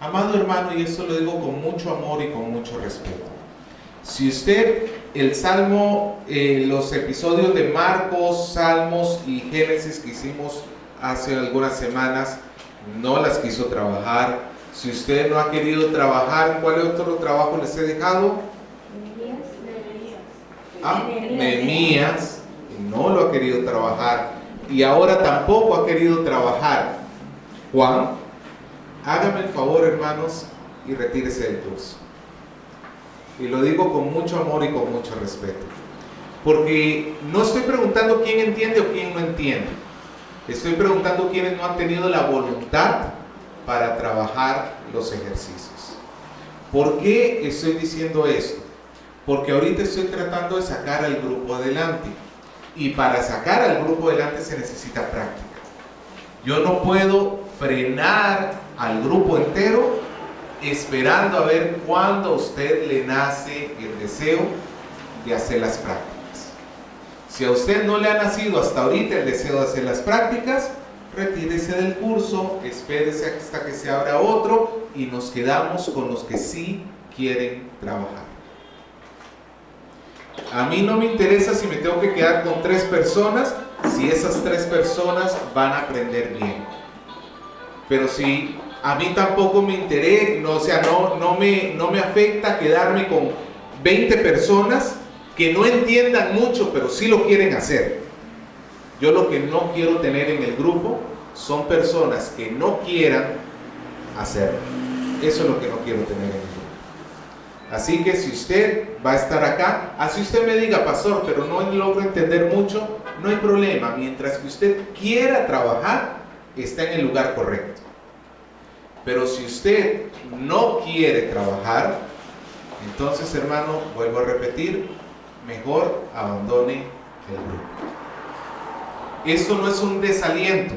Amado hermano, y esto lo digo con mucho amor y con mucho respeto. Si usted, el Salmo, los episodios de Marcos, Salmos y Génesis que hicimos hace algunas semanas, no las quiso trabajar. Si usted no ha querido trabajar, ¿cuál otro trabajo les he dejado? Nehemías, no lo ha querido trabajar. Y ahora tampoco ha querido trabajar Juan. Hágame el favor, hermanos, y retírese del curso. Y lo digo con mucho amor y con mucho respeto. Porque no estoy preguntando quién entiende o quién no entiende. Estoy preguntando quiénes no han tenido la voluntad para trabajar los ejercicios. ¿Por qué estoy diciendo esto? Porque ahorita estoy tratando de sacar al grupo adelante. Y para sacar al grupo adelante se necesita práctica. Yo no puedo frenar al grupo entero esperando a ver cuándo a usted le nace el deseo de hacer las prácticas. Si a usted no le ha nacido hasta ahorita el deseo de hacer las prácticas, retírese del curso, espérese hasta que se abra otro y nos quedamos con los que sí quieren trabajar. A mí no me interesa si me tengo que quedar con 3 personas, si esas 3 personas van a aprender bien. Pero si a mí tampoco me interesa, no me afecta quedarme con 20 personas que no entiendan mucho, pero sí lo quieren hacer. Yo lo que no quiero tener en el grupo son personas que no quieran hacerlo. Eso es lo que no quiero tener en el grupo. Así que si usted va a estar acá, así usted me diga, pastor, pero no logro entender mucho, no hay problema. Mientras que usted quiera trabajar, está en el lugar correcto. Pero si usted no quiere trabajar, entonces, hermano, vuelvo a repetir, mejor abandone el grupo. Esto no es un desaliento,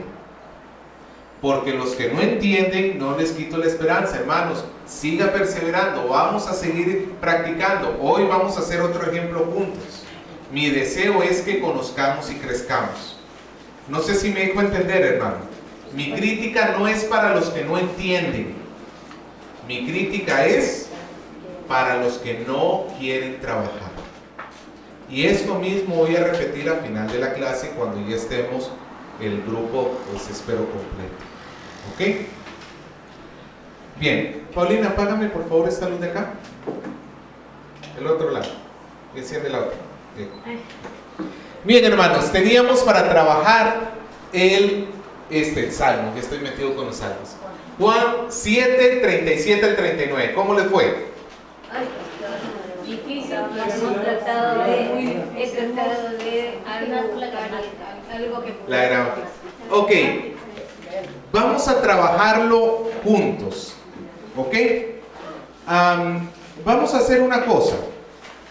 porque los que no entienden, no les quito la esperanza, hermanos. Siga perseverando, vamos a seguir practicando. Hoy vamos a hacer otro ejemplo juntos. Mi deseo es que conozcamos y crezcamos. No sé si me dejo entender, hermano. Mi crítica no es para los que no entienden. Mi crítica es para los que no quieren trabajar. Y esto mismo voy a repetir al final de la clase cuando ya estemos el grupo, pues espero completo. ¿Ok? Bien, Paulina, apágame por favor esta luz de acá. El otro lado. Enciende la otra. Bien, hermanos, teníamos para trabajar el Salmo. Ya estoy metido con los salmos. Juan 7, 37 al 39. ¿Cómo les fue? Difícil, hemos tratado de algo que... La gramática. Ok. Vamos a trabajarlo juntos. ¿Ok? Vamos a hacer una cosa.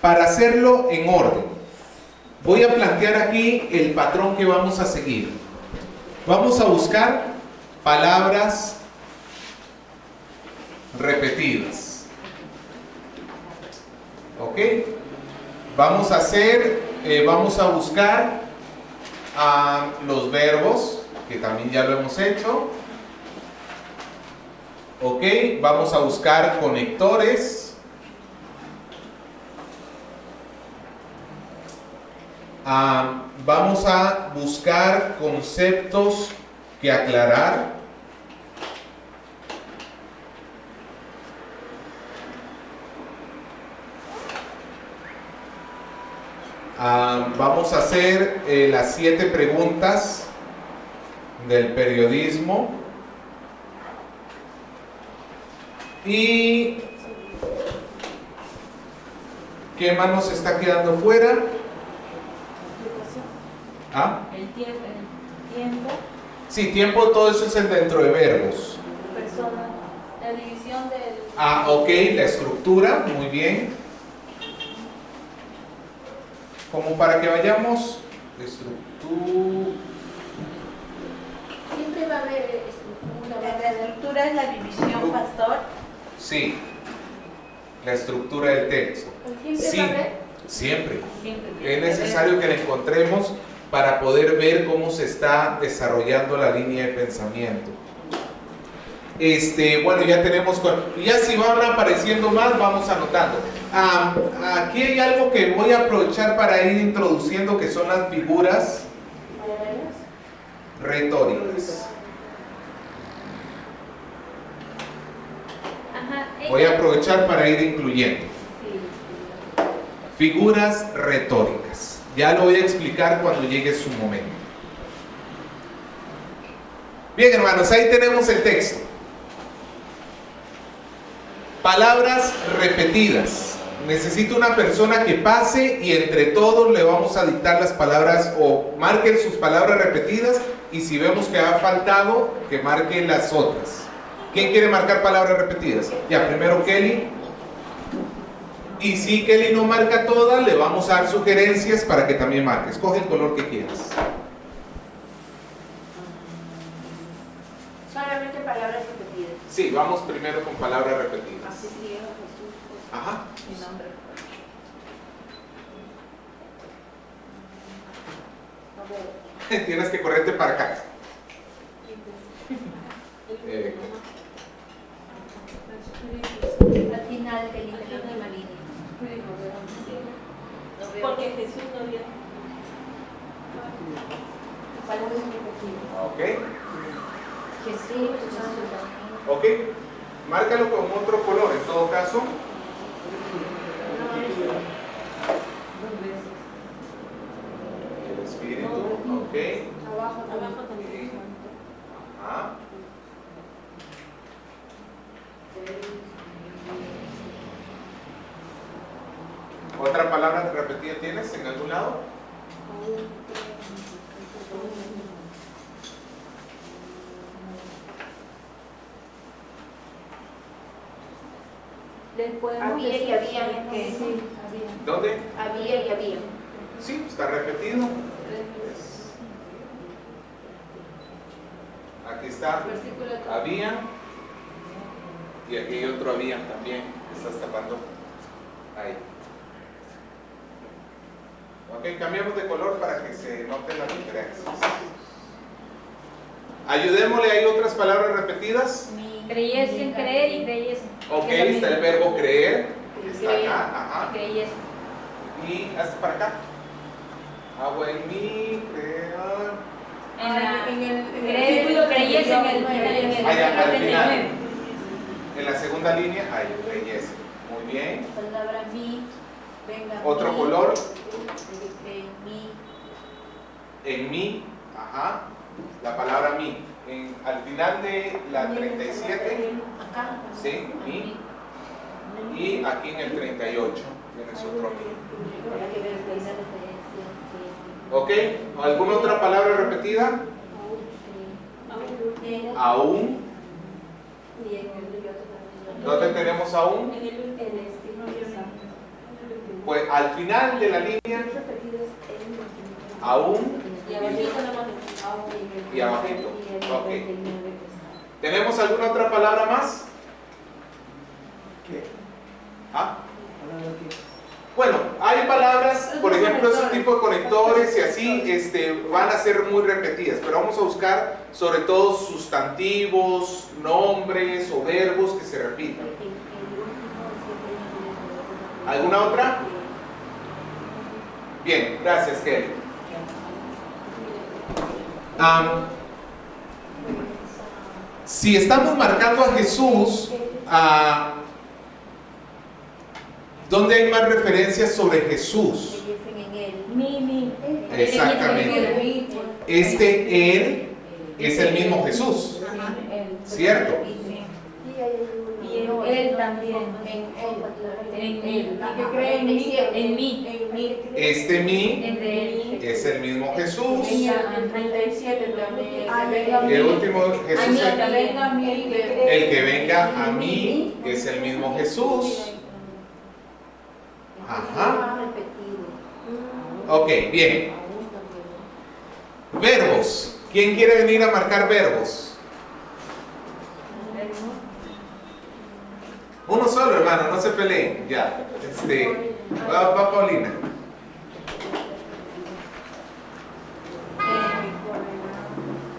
Para hacerlo en orden, voy a plantear aquí el patrón que vamos a seguir. Vamos a buscar palabras repetidas. ¿Ok? Vamos a buscar los verbos, que también ya lo hemos hecho. Ok, vamos a buscar conectores. Vamos a buscar conceptos que aclarar. Vamos a hacer las 7 preguntas del periodismo. ¿Y qué más nos está quedando fuera? El tiempo. Sí, tiempo, todo eso es dentro de verbos. Persona. La división del... Ok, la estructura, muy bien. Como para que vayamos, estructura. Siempre va a haber estructura. La estructura es la división, pastor. Sí, la estructura del texto. Siempre Sí, va a haber. siempre. Siempre. Es necesario que la encontremos para poder ver cómo se está desarrollando la línea de pensamiento. Bueno, ya tenemos, ya si van apareciendo más, vamos anotando. Aquí hay algo que voy a aprovechar para ir introduciendo, que son las figuras retóricas. Ajá, Voy a aprovechar para ir incluyendo figuras retóricas. Ya lo voy a explicar cuando llegue su momento. Bien, hermanos, ahí tenemos el texto. Palabras repetidas. Necesito una persona que pase y entre todos le vamos a dictar las palabras, o marquen sus palabras repetidas, y si vemos que ha faltado, que marquen las otras. ¿Quién quiere marcar palabras repetidas? Ya, primero Kelly. Y si Kelly no marca todas, le vamos a dar sugerencias para que también marque. Escoge el color que quieras. Solamente palabras repetidas. Sí, vamos primero con palabras repetidas. Así sigue Jesús. Ajá. Mi nombre. Tienes que correrte para acá. al final que elige la última línea. Porque Jesús no vio. Palabras repetidas. Ok. Jesús, Ok. Márcalo con otro color, en todo caso. El espíritu. Ok. Abajo también. Ajá. ¿Otra palabra repetida tienes en algún lado? les podemos Había y decir había, que sí. sí, había. ¿Dónde? Había y había. Sí, está repetido. Aquí está. Versículo Había. Y aquí hay otro había también. Estás tapando. Ahí. Ok, cambiamos de color para que se noten las diferencias. Ayudémosle, ¿hay otras palabras repetidas? Creyesen, creer y creyesen. Ok, Que es lo está el mismo. verbo creer. Está Creer. acá, ajá. Creyesen. Y hasta para acá. Agua en mí, creer. Creyesen en el Allá, al 39. final. En la segunda línea, ahí, creyesen. Muy bien. Palabra mí, venga. Otro mí, color. mí. En mí, ajá. La palabra mí. Al final de la 37, Acá. sí, mí. Y aquí en el 38, tienes otro mí. Ok, ¿alguna otra palabra repetida? Aún. ¿Dónde tenemos aún? Pues al final de la línea, aún y abajito. Ok. ¿Tenemos alguna otra palabra más? ¿Qué? ¿Ah? Bueno, hay palabras, por ejemplo, ese tipo de conectores y así, van a ser muy repetidas, pero vamos a buscar sobre todo sustantivos, nombres o verbos que se repitan. ¿Alguna otra? Bien, gracias, Kelly. Si estamos marcando a Jesús, ¿dónde hay más referencias sobre Jesús? Exactamente. Él es el mismo Jesús, ¿cierto? Y él también. En mí. Mí En él. es el mismo Jesús. En 37 también. El último Jesús, El el que venga a mí es el mismo Jesús. Ajá. Ok, bien. Verbos. ¿Quién quiere venir a marcar verbos? Uno solo, hermano, no se peleen. Ya. Va Paulina.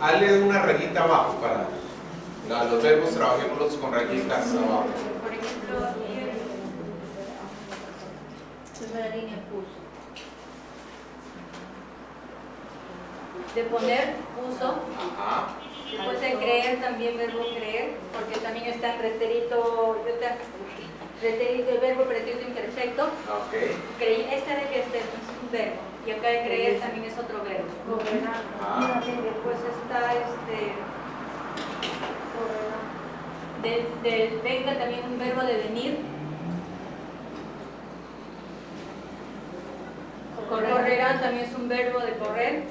Hazle una rayita abajo para. Los verbos trabajémoslos con rayitas abajo. Por ejemplo, aquí primera línea puso. De poner, puso. Ajá. Después de creer, también verbo creer, porque también está en pretérito, el verbo pretérito imperfecto. Ok. Este de que este es un verbo, y acá de creer también es otro verbo. Ajá. Después está del venga también un verbo de venir. Correrán también es un verbo de correr.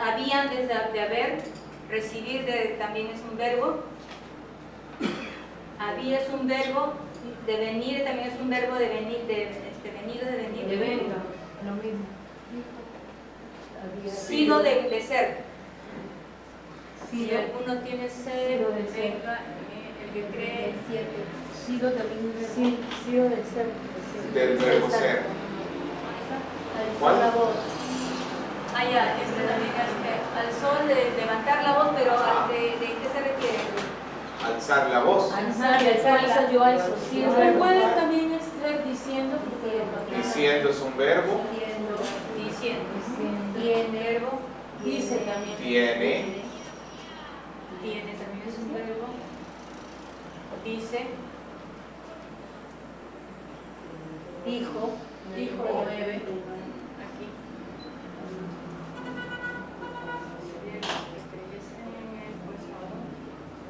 Habían desde de haber, recibir también es un verbo. Había es un verbo, de venir también es un verbo de venir, venir o de venir. De venga, lo mismo. Sido de ser. Si Sido. alguno tiene ser, Sido de ser. venga, el que cree. Sido también un verbo. Sido de ser. Del verbo ser. ¿Cuál? La voz. Ah, ya, también al sol de levantar la voz, pero Ajá. ¿de qué se refiere? Alzar la voz. Alzarla, yo alzo. Sí, Usted puede también estar diciendo porque Diciendo es un verbo. Diciendo. Tiene. Verbo. Dice también. Tiene. Tiene también es un verbo. Dice. Dijo. Dijo 9. Aquí.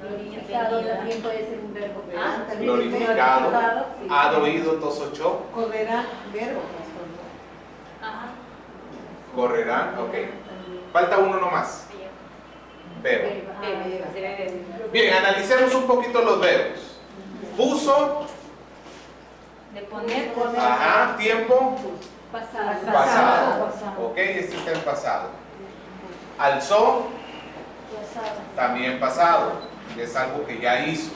Glorificado también puede ser un verbo. Ah, Glorificado. Ha oído tosocho. Correrá, verbo. Ajá. Correrán. Ok. Falta uno nomás. Verbo. Bien, analicemos un poquito los verbos. Puso. De poner. Ajá. Tiempo. Pasado. Pasado. Ok, este está en pasado. Alzó. También pasado. Es algo que ya hizo.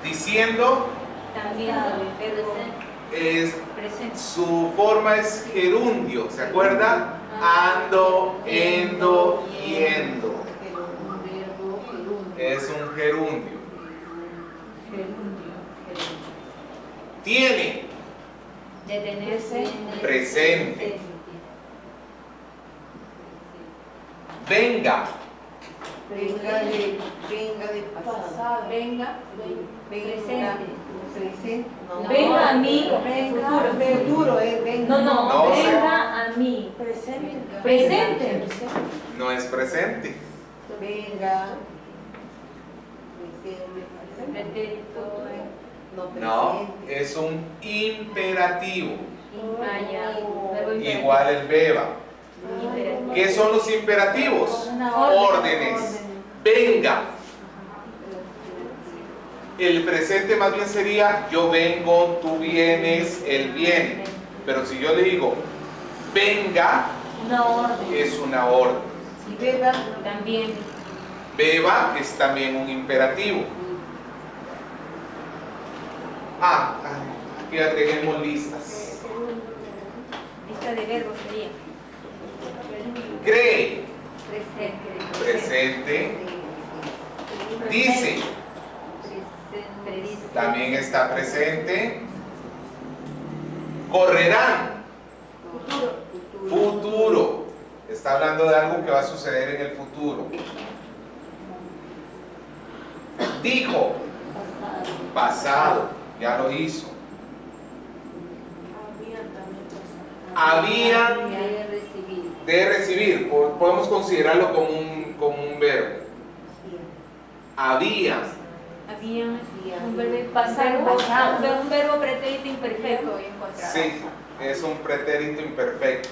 Diciendo. También Es, presente. su forma es gerundio. ¿Se acuerda? Ando, endo, yendo. Es un gerundio. Tiene. De tenerse. Presente. Venga. Venga de pasado. Venga. Presente. Presente. No. Venga a mí. Futuro, venga. No, venga a mí. Presente. Presente. No es presente. Venga. Pretérito. No, es un imperativo. Vaya. Verbo Igual el beba. imperativo. ¿Qué son los imperativos? Una orden. Órdenes. Venga. El presente más bien sería yo vengo, tú vienes, él viene. Pero si yo le digo venga, Una orden. es una orden. Y beba. También. Beba es también un imperativo. Aquí agreguemos listas. Lista de verbos sería. Cree, Presente. presente. Dice, también está presente. Correrán, futuro. Está hablando de algo que va a suceder en el futuro. Dijo, pasado, ya lo hizo. Habían de recibir, podemos considerarlo como un verbo. Había, Había un verbo pasado. Un verbo pretérito imperfecto. sí, es un pretérito imperfecto.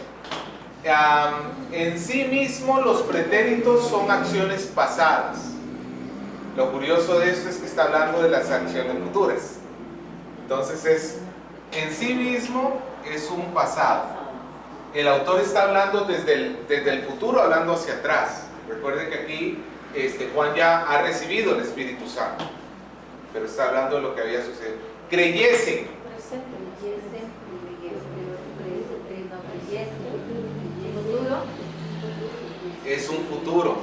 En sí mismo los pretéritos son acciones pasadas. Lo curioso de esto es que está hablando de las acciones futuras. Entonces en sí mismo es un pasado. El autor está hablando desde el futuro, hablando hacia atrás. Recuerden que aquí Juan ya ha recibido el Espíritu Santo, pero está hablando de lo que había sucedido. Creyesen. Futuro. Es un futuro.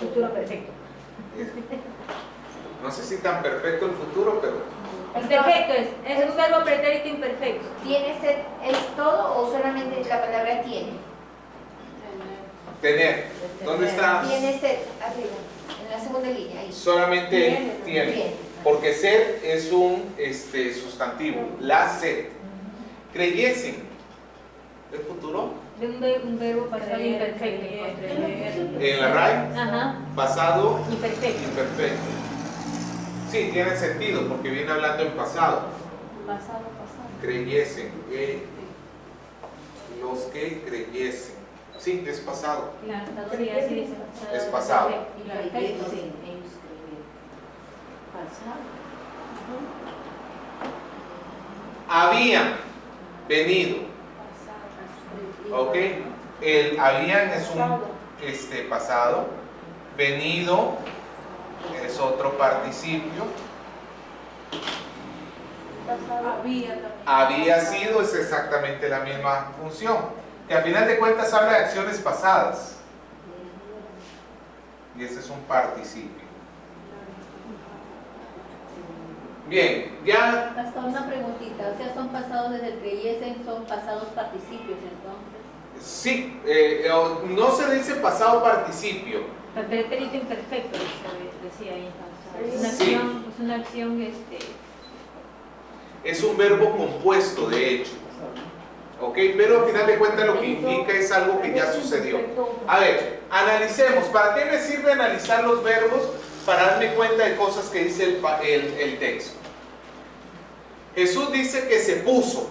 Futuro perfecto. No sé si tan perfecto el futuro, pero Imperfecto es un verbo pretérito imperfecto. ¿Tiene sed es todo o solamente la palabra tiene? tener. ¿Dónde está? Tiene sed, arriba, en la segunda línea. Ahí. Solamente él tiene. Tiene. Porque sed es un sustantivo. La sed. Creyesen. ¿El futuro? De un verbo pasado imperfecto. En la RAI. Ajá. Pasado Imperfecto. imperfecto. Sí, tiene sentido porque viene hablando en pasado. Pasado. Creyesen. Los que creyesen. Sí, es pasado. Claro, todavía sí dice pasado. Es pasado. Y la Perfecto, sí. ellos creyeron. Pasado. Habían venido. Ok. El habían es un pasado. Venido es otro participio. Había sido es exactamente la misma función. Que a final de cuentas habla de acciones pasadas. Y ese es un participio. Bien, ya. Hasta una preguntita, o sea, son pasados desde el creyesen, son pasados participios entonces. Sí, no se dice pasado participio. El pretérito imperfecto decía ahí. Es una Sí. acción, es una acción Es un verbo compuesto, de hecho. ¿Ok? Pero al final de cuentas lo que indica es algo que ya sucedió. A ver, analicemos. ¿Para qué me sirve analizar los verbos? Para darme cuenta de cosas que dice el texto. Jesús dice que se puso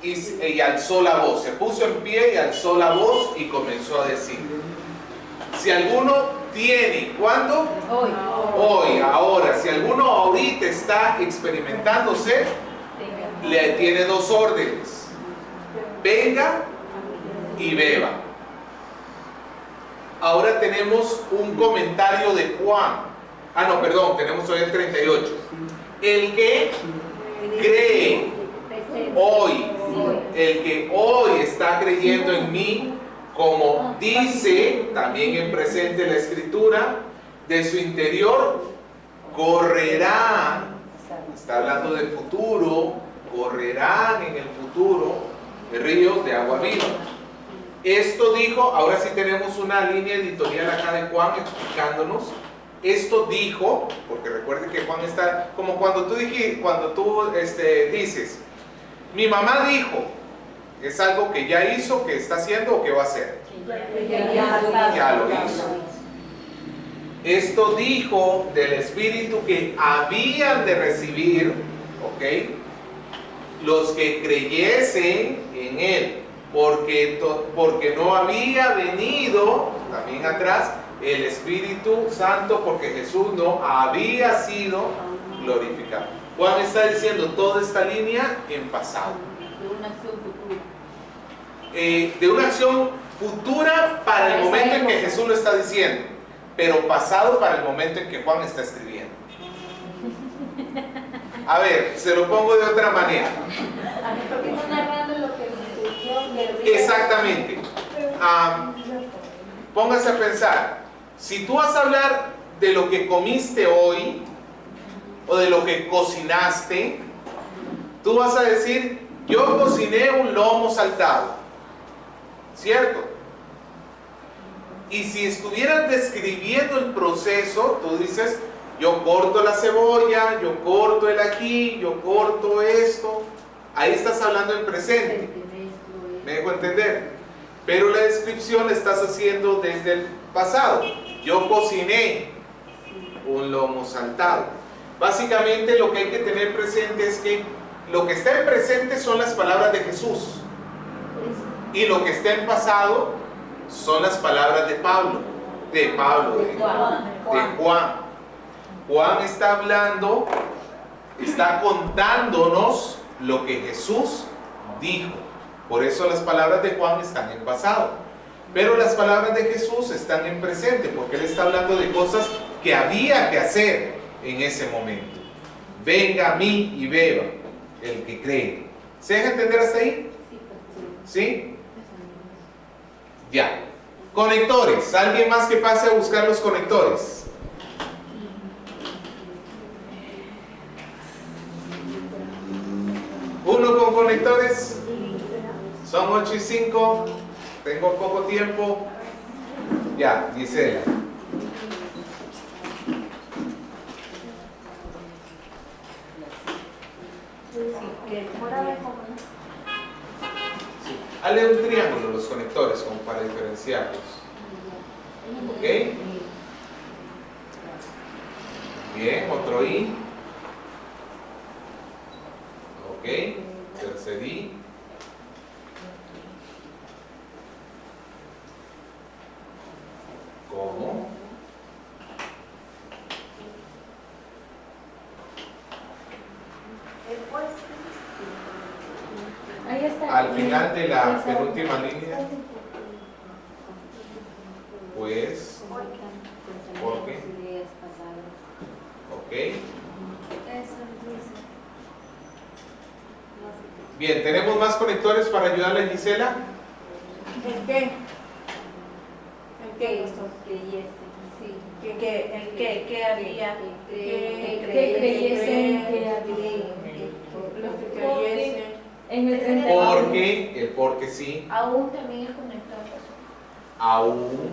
y alzó la voz. Se puso en pie y alzó la voz y comenzó a decir. Si alguno tiene, ¿cuándo? hoy. Hoy, ahora. Si alguno ahorita está experimentándose, le tiene dos órdenes. Venga y beba. Ahora tenemos un comentario de Juan. Ah, no, perdón, tenemos hoy el 38. El que cree hoy, el que hoy está creyendo en mí, como dice también en presente la escritura, de su interior correrá, está hablando del futuro, correrán en el futuro ríos de agua viva. Esto dijo, ahora sí tenemos una línea editorial acá de Juan explicándonos. Esto dijo, porque recuerden que Juan está, como cuando tú dices, mi mamá dijo, es algo que ya hizo, que está haciendo o que va a hacer. Ya lo hizo. Esto dijo del Espíritu que habían de recibir, ¿ok? Los que creyesen en Él, porque no había venido, también atrás, el Espíritu Santo, porque Jesús no había sido glorificado. Juan está diciendo toda esta línea en pasado. De una acción futura. De una acción futura para el momento en que Jesús lo está diciendo, pero pasado para el momento en que Juan está escribiendo. A ver, se lo pongo de otra manera. Porque está narrando lo que sucedió del río. Exactamente. Póngase a pensar, si tú vas a hablar de lo que comiste hoy o de lo que cocinaste, tú vas a decir, yo cociné un lomo saltado, ¿cierto? Y si estuvieras describiendo el proceso, tú dices, yo corto la cebolla, yo corto el ají, yo corto esto. Ahí estás hablando en presente. ¿Me dejo entender? Pero la descripción la estás haciendo desde el pasado. Yo cociné un lomo saltado. Básicamente lo que hay que tener presente es que lo que está en presente son las palabras de Jesús. Y lo que está en pasado son las palabras de Juan. Juan está hablando, está contándonos lo que Jesús dijo. Por eso las palabras de Juan están en pasado. Pero las palabras de Jesús están en presente, porque Él está hablando de cosas que había que hacer en ese momento. Venga a mí y beba, el que cree. ¿Se deja entender hasta ahí? ¿Sí? Ya. Conectores. ¿Alguien más que pase a buscar los conectores? ¿Uno con conectores? Son 8:05. Tengo poco tiempo. Ya, Gisela. Hazle un triángulo los conectores como para diferenciarlos. ¿Ok? Bien, otro I. Ok, tercer I. ¿Cómo? Ahí está. Al final de la penúltima línea, pues, ¿por qué? Ok. Bien, ¿tenemos más conectores para ayudarle a Gisela? ¿En qué? ¿En qué? ¿Qué había? Que creyesen que había. Los que creyesen. En el 31. Porque, el porque sí, Aún también es conectado. aún,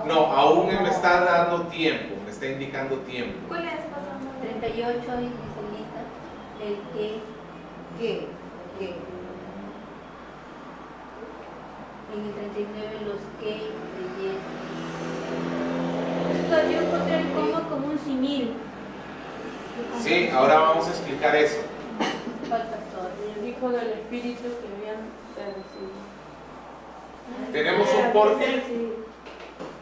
no, aún me está dando tiempo, me está indicando tiempo. ¿Cuál es, pastor? 38 y Giselita, el que. En el 39 los que creyesen. Yo encontré el como un simil. Sí, ahora vamos a explicar eso. ¿Cuál pastor? El Hijo del Espíritu que habían recibido. Tenemos un porque.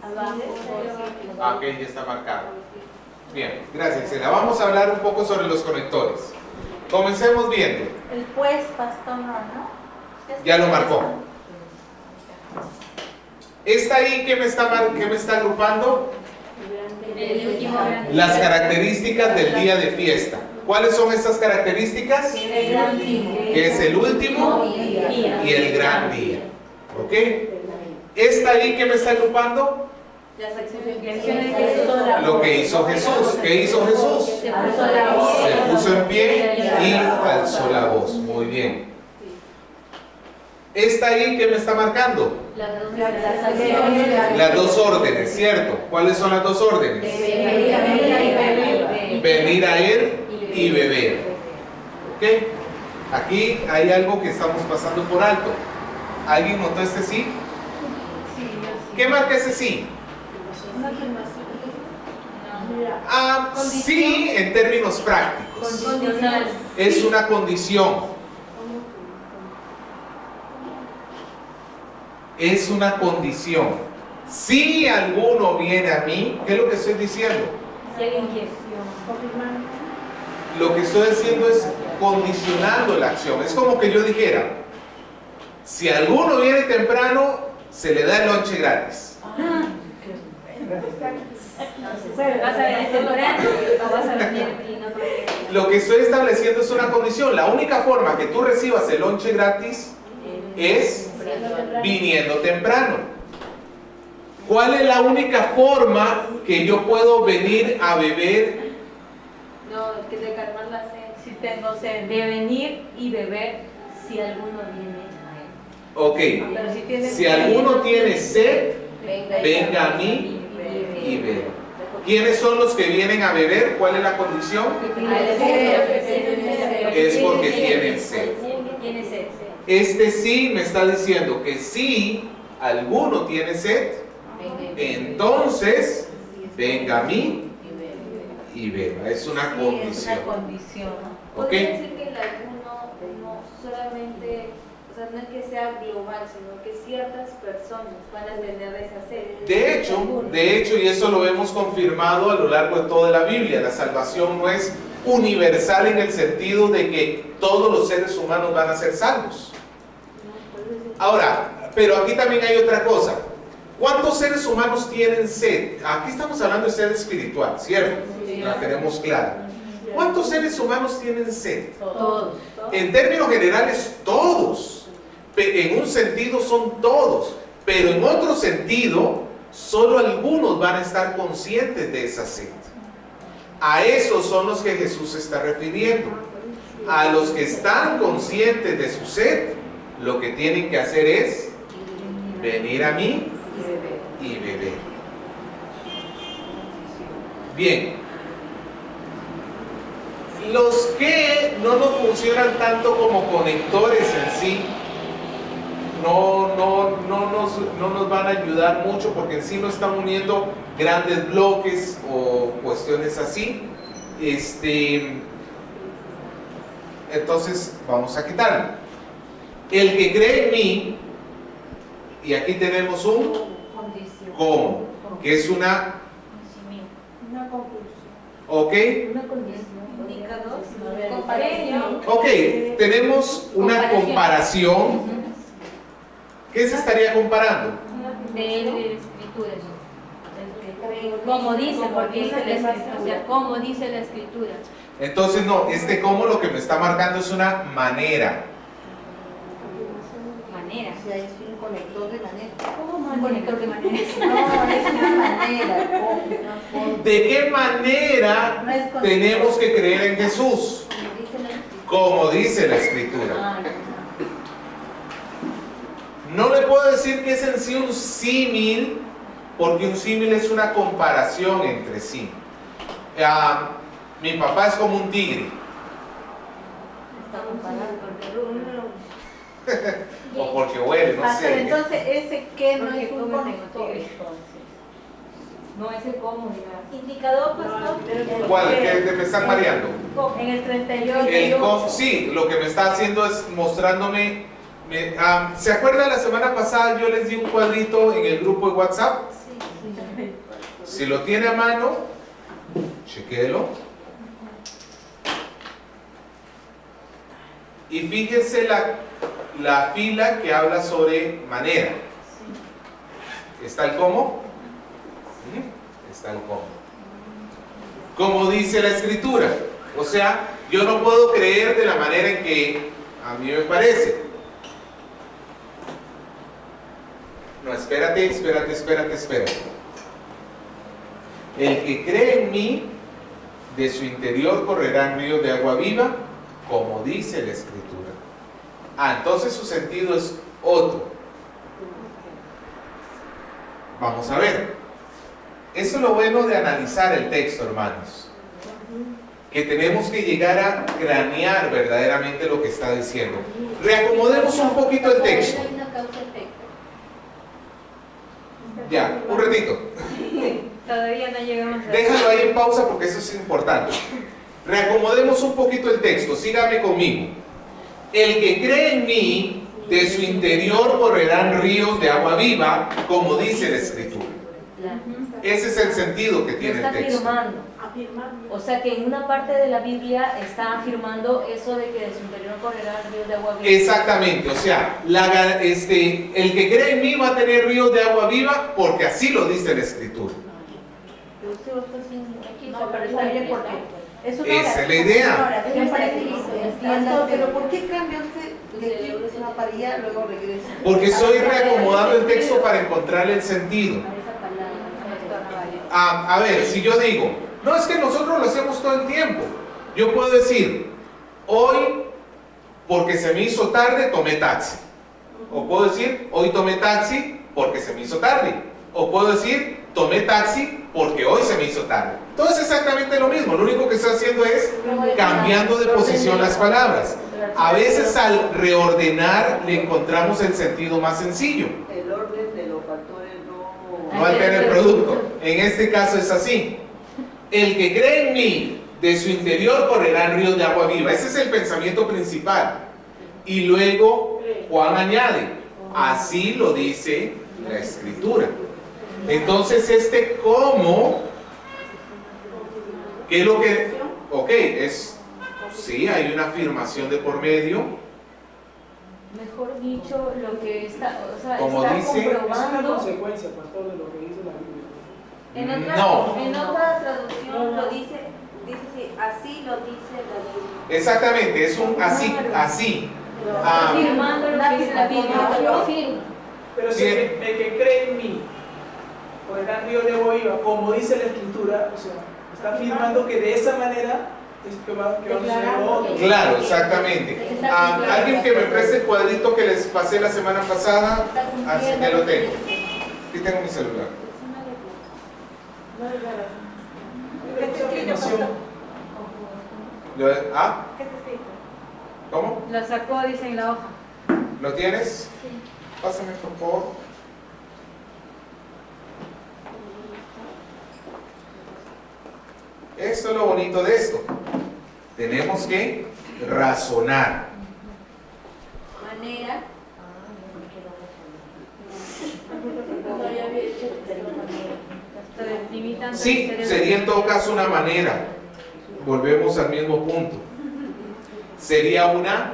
Abajo, Ok, ya está marcado. Bien, gracias Gisela. Vamos a hablar un poco sobre los conectores. Comencemos viendo. El pues, pastor, no, ¿no? Ya lo marcó. ¿Está ahí qué me está agrupando? El último gran Las características del día de fiesta. ¿Cuáles son estas características? El gran día. Que es el último y el gran día. ¿Ok? ¿Está ahí qué me está agrupando? Las acciones que Lo que hizo Jesús. ¿Qué hizo Jesús? Se puso la voz. Se puso en pie y alzó la voz. Muy bien. ¿Está ahí qué me está marcando? Las dos órdenes, ¿cierto? ¿Cuáles son las dos órdenes? Venir a Él y beber. ¿Ok? Aquí hay algo que estamos pasando por alto. ¿Alguien notó este sí? ¿Qué marca ese sí? Sí, en términos prácticos. Es una condición. Es una condición. Si alguno viene a mí, ¿qué es lo que estoy diciendo? Lo que estoy haciendo es condicionando la acción. Es como que yo dijera, si alguno viene temprano, se le da el lonche gratis. ¿Vas a venir temprano o vas a venir y no te... Lo que estoy estableciendo es una condición. La única forma que tú recibas el lonche gratis es viniendo temprano. ¿Cuál es la única forma que yo puedo venir a beber? No, que de calmar la sed. Si tengo sed. De venir y beber si alguno viene a él. Ok, Pero si tienes si alguno tiene sed, venga a mí y beba. ¿Quiénes son los que vienen a beber? ¿Cuál es la condición? Es porque tienen sed. Tiene sed. Este sí me está diciendo que si alguno tiene sed, entonces venga a mí y beba. Es una condición. ¿Ok? Podría decir que el ayuno no solamente, o sea, no es que sea global, sino que ciertas personas van a tener esa sed. De hecho, y eso lo hemos confirmado a lo largo de toda la Biblia, la salvación no es universal en el sentido de que todos los seres humanos van a ser salvos. Ahora, pero aquí también hay otra cosa. ¿Cuántos seres humanos tienen sed? Aquí estamos hablando de sed espiritual, ¿cierto? La tenemos clara. ¿Cuántos seres humanos tienen sed? Todos. En términos generales, todos. En un sentido son todos. Pero en otro sentido, solo algunos van a estar conscientes de esa sed. A esos son los que Jesús se está refiriendo. A los que están conscientes de su sed, lo que tienen que hacer es venir a mí y beber. Bien. Los que no nos funcionan tanto como conectores en sí, no nos van a ayudar mucho porque en sí no están uniendo grandes bloques o cuestiones así. Entonces vamos a quitarlo. El que cree en mí, y aquí tenemos un cómo, que es una conclusión. ¿ok? Una condición. Indicador. Comparación. Ok, tenemos una comparación. ¿Qué se estaría comparando? De escrituras. Como dice, porque dice la escritura. O sea, como dice la escritura. Entonces no, cómo lo que me está marcando es una manera. Manera. O sea, es un conector de manera. ¿Cómo un conector de manera? No, es una manera. ¿De qué manera No es con- tenemos que creer en Jesús? Como dice la escritura. Como dice la Escritura. Ah, No le puedo decir que es en sí un símil, porque un símil es una comparación entre sí. Mi papá es como un tigre, Está comparado. o porque huele, no Pastor, sé. entonces ese que no es un conector. No es el cómo, mira. Indicador, pastor. ¿Cuál? ¿Qué me están mareando? En el 38. Sí, lo que me está haciendo es mostrándome. ¿Se acuerdan la semana pasada yo les di un cuadrito en el grupo de WhatsApp? Si lo tiene a mano, chequéelo. Y fíjense la fila que habla sobre manera. ¿Está el cómo? Está el cómo. Como dice la Escritura. O sea, yo no puedo creer de la manera en que a mí me parece. No, espérate. El que cree en mí, de su interior correrán ríos de agua viva, como dice la Escritura. Entonces su sentido es otro. Vamos a ver. Eso es lo bueno de analizar el texto, hermanos. Que tenemos que llegar a cranear verdaderamente lo que está diciendo. Reacomodemos un poquito el texto. Hay una causa-efecto. Ya, un ratito. Todavía no llegamos a... Déjalo ahí en pausa porque eso es importante. Reacomodemos un poquito el texto, sígame conmigo. El que cree en mí, de su interior correrán ríos de agua viva, como dice la Escritura. Ese es el sentido que tiene Está el texto. afirmando. O sea que en una parte de la Biblia está afirmando eso de que de su interior correrán ríos de agua viva. Exactamente, o sea, el que cree en mí va a tener ríos de agua viva porque así lo dice la Escritura. No, pero está bien porque es una Esa es la idea. Ahora, ¿qué Es parece? parecido. Pastor, pero ¿por qué cambia usted de que es una parilla luego regresa? Porque estoy reacomodando el texto para encontrarle el sentido. A ver, si yo digo, no es que nosotros lo hacemos todo el tiempo. Yo puedo decir, hoy, porque se me hizo tarde, tomé taxi. O puedo decir, hoy tomé taxi porque se me hizo tarde. O puedo decir, tomé taxi porque hoy se me hizo tarde. Todo es exactamente lo mismo. Lo único que estoy haciendo es cambiando de posición las palabras. A veces al reordenar le encontramos el sentido más sencillo. El orden de los factores no... No altera el producto. En este caso es así. El que cree en mí, de su interior correrán ríos de agua viva. Ese es el pensamiento principal. Y luego Juan añade, así lo dice la Escritura. Entonces cómo, ¿qué es lo que? Ok, sí, hay una afirmación de por medio. Mejor dicho, lo que está, o sea, Como está dice- Es una comprobando. consecuencia, pastor, de lo que dice la Biblia. No. En otra traducción lo dice así lo dice la Biblia. Exactamente, es un así. Afirmando lo que dice la Biblia. Yo afirma. Pero si el que cree en mí, por el río de agua viva, como dice la Escritura, o sea, está afirmando que de esa manera es que va a suceder lo otro. Claro, exactamente. Alguien que me preste el cuadrito que les pasé la semana pasada, así que lo tengo. Aquí tengo mi celular. Esa afirmación, ¿Ah? ¿Cómo? Lo sacó, dice en la hoja. ¿Lo tienes? Pásame, por favor. Esto es lo bonito de esto. Tenemos que razonar. Manera. Sí, sería en todo caso una manera. Volvemos al mismo punto. Sería una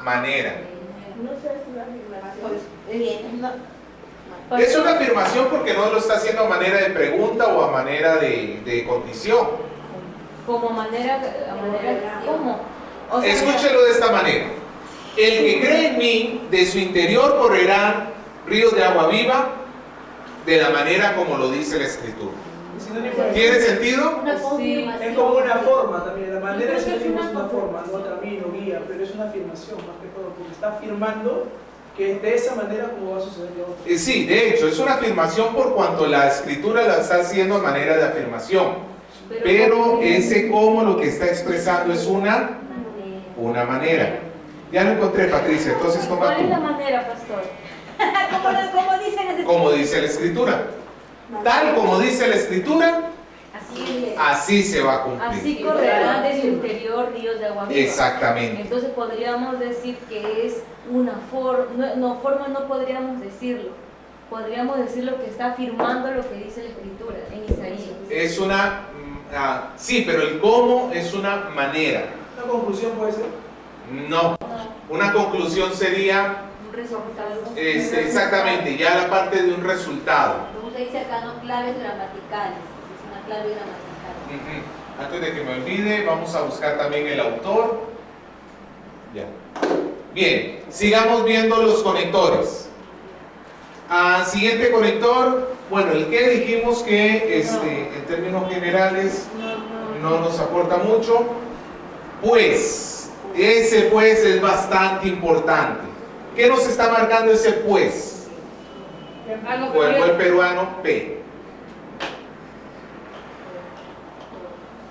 manera. No sé si una afirmación. Es una afirmación porque no lo está haciendo a manera de pregunta o a manera de condición. Como manera, ¿cómo? O sea, Escúchelo de esta manera. El que cree en mí, de su interior correrán ríos de agua viva, de la manera como lo dice la Escritura. es sinónimo de- ¿Tiene sentido? Una es confirmación. como una forma también. La manera es sinónimo de una forma, no camino, guía, pero es una afirmación más que todo, porque está afirmando que es de esa manera como va a suceder lo otro. Sí, de hecho, es una afirmación por cuanto la Escritura la está haciendo a manera de afirmación. Pero ese cómo lo que está expresando es una manera. Ya lo encontré, Patricia, entonces toma ¿cuál es la tú. manera, pastor? ¿Cómo dicen? Como dice la Escritura. Tal como dice la Escritura, Así es. así se va a Así cumplir. correrán de su interior ríos de agua viva. Exactamente. Entonces podríamos decir que es una forma, forma no podríamos decirlo. Podríamos decir lo que está afirmando lo que dice la Escritura en Isaías. Es una... sí, pero el cómo es una manera. Una conclusión puede ser. No. Una conclusión sería Un resultado. exactamente, ya la parte de un resultado. Como se dice acá, no claves gramaticales. Es una clave gramatical. Ujú. Antes de que me olvide, vamos a buscar también el autor. Ya. Bien, sigamos viendo los conectores. Siguiente conector, bueno, el que dijimos que en términos generales no nos aporta mucho. Pues, ese pues es bastante importante. ¿Qué nos está marcando ese pues? Algo O el que buen peruano, P.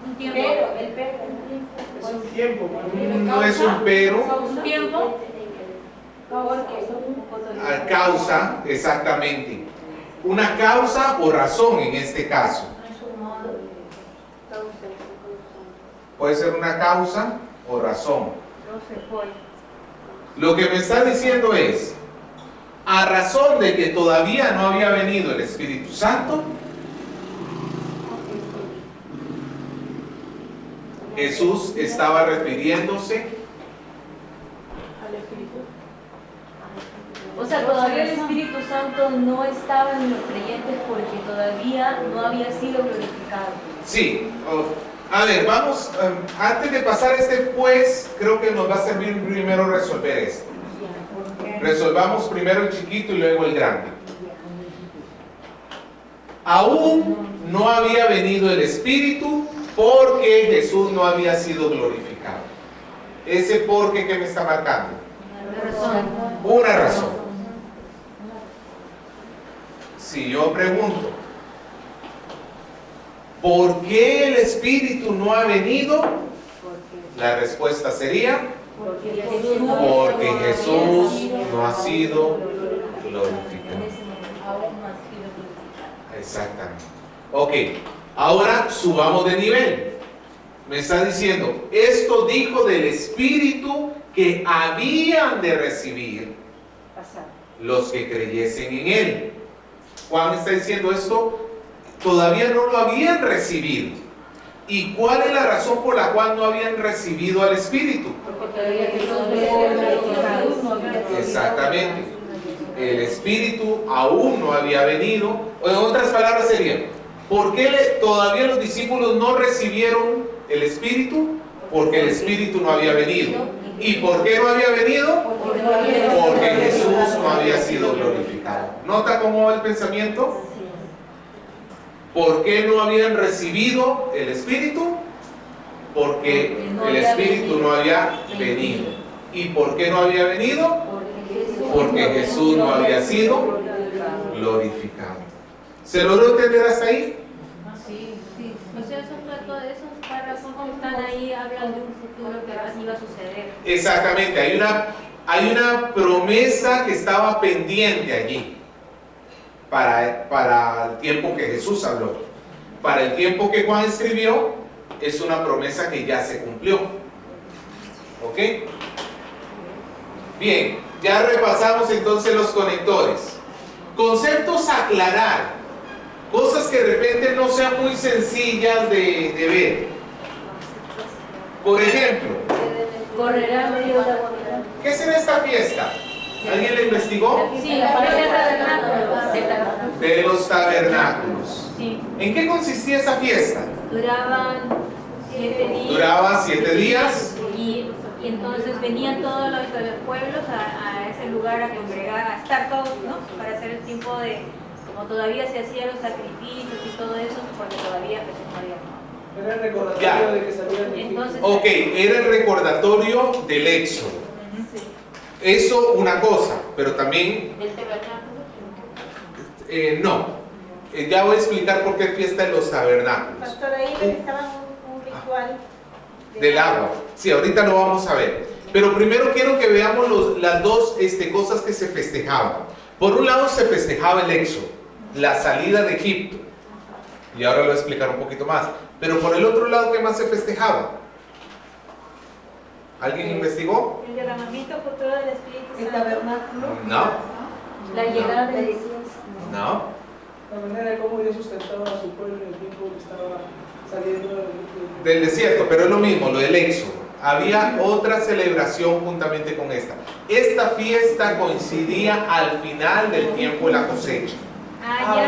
un tiempo. El pero. Es un tiempo. No es un pero. Un tiempo. Causa, exactamente. Una causa o razón en este caso. Puede ser una causa o razón. Lo que me está diciendo es, a razón de que todavía no había venido el Espíritu Santo, Jesús estaba refiriéndose O sea, todavía el Espíritu Santo no estaba en los creyentes porque todavía no había sido glorificado. Sí, a ver, vamos, antes de pasar este pues, creo que nos va a servir primero resolver esto. Resolvamos primero el chiquito y luego el grande. Aún no había venido el Espíritu porque Jesús no había sido glorificado. Ese porque que me está marcando. Una razón. Si yo pregunto, ¿por qué el Espíritu no ha venido? La respuesta sería, porque Jesús no ha sido glorificado. Exactamente. Ok, ahora subamos de nivel. Me está diciendo, esto dijo del Espíritu que habían de recibir los que creyesen en Él. Juan está diciendo esto, todavía no lo habían recibido. ¿Y cuál es la razón por la cual no habían recibido al Espíritu? Exactamente. El Espíritu aún no había venido. O en otras palabras serían, ¿por qué todavía los discípulos no recibieron el Espíritu? Porque el Espíritu no había venido. ¿Y por qué no había venido? Porque Jesús no había sido glorificado. ¿Nota cómo va el pensamiento? ¿Por qué no habían recibido el Espíritu? Porque el Espíritu no había venido. ¿Y por qué no había venido? Porque Jesús no había sido glorificado. ¿Se logró entender hasta ahí? Sí, sí. O sea, esos párrafos que están ahí hablan de un futuro que iba a suceder. Exactamente, hay una promesa que estaba pendiente allí para el tiempo que Jesús habló. Para el tiempo que Juan escribió, es una promesa que ya se cumplió. ¿Ok? Bien, ya repasamos entonces los conectores. Conceptos a aclarar. Cosas que de repente no sean muy sencillas de ver. Por ejemplo, Correrá medio de la ¿qué será esta fiesta? ¿Alguien la investigó? Sí, la fiesta de tabernáculos. De los tabernáculos. Sí. ¿En qué consistía esa fiesta? Duraban 7 días. Duraba 7 días. Y entonces venían todos los pueblos a ese lugar a congregar, a estar todos, ¿no? Para hacer el tiempo de, como todavía se hacían los sacrificios y todo eso, porque todavía Jesús no había muerto. Era el recordatorio Ya. de que salían de Egipto. Entonces, Ok, era el recordatorio del Éxodo. Eso una cosa, pero también ¿Del tabernáculo? no. Ya voy a explicar por qué fiesta de los tabernáculos. Pastor, ahí realizaban un ritual Del agua. Sí, ahorita lo vamos a ver. Pero primero quiero que veamos las dos cosas que se festejaban. Por un lado se festejaba el Éxodo, la salida de Egipto. Y ahora lo voy a explicar un poquito más. Pero por el otro lado, ¿qué más se festejaba? ¿Alguien investigó? el derramamiento futuro del Espíritu El Santo. tabernáculo. No, La llegada de Jesús. no. La manera de cómo Dios sustentaba a su pueblo en el tiempo que estaba saliendo Del desierto, pero es lo mismo, lo del Éxodo. Había otra celebración juntamente con esta. Esta fiesta coincidía al final del tiempo de la cosecha.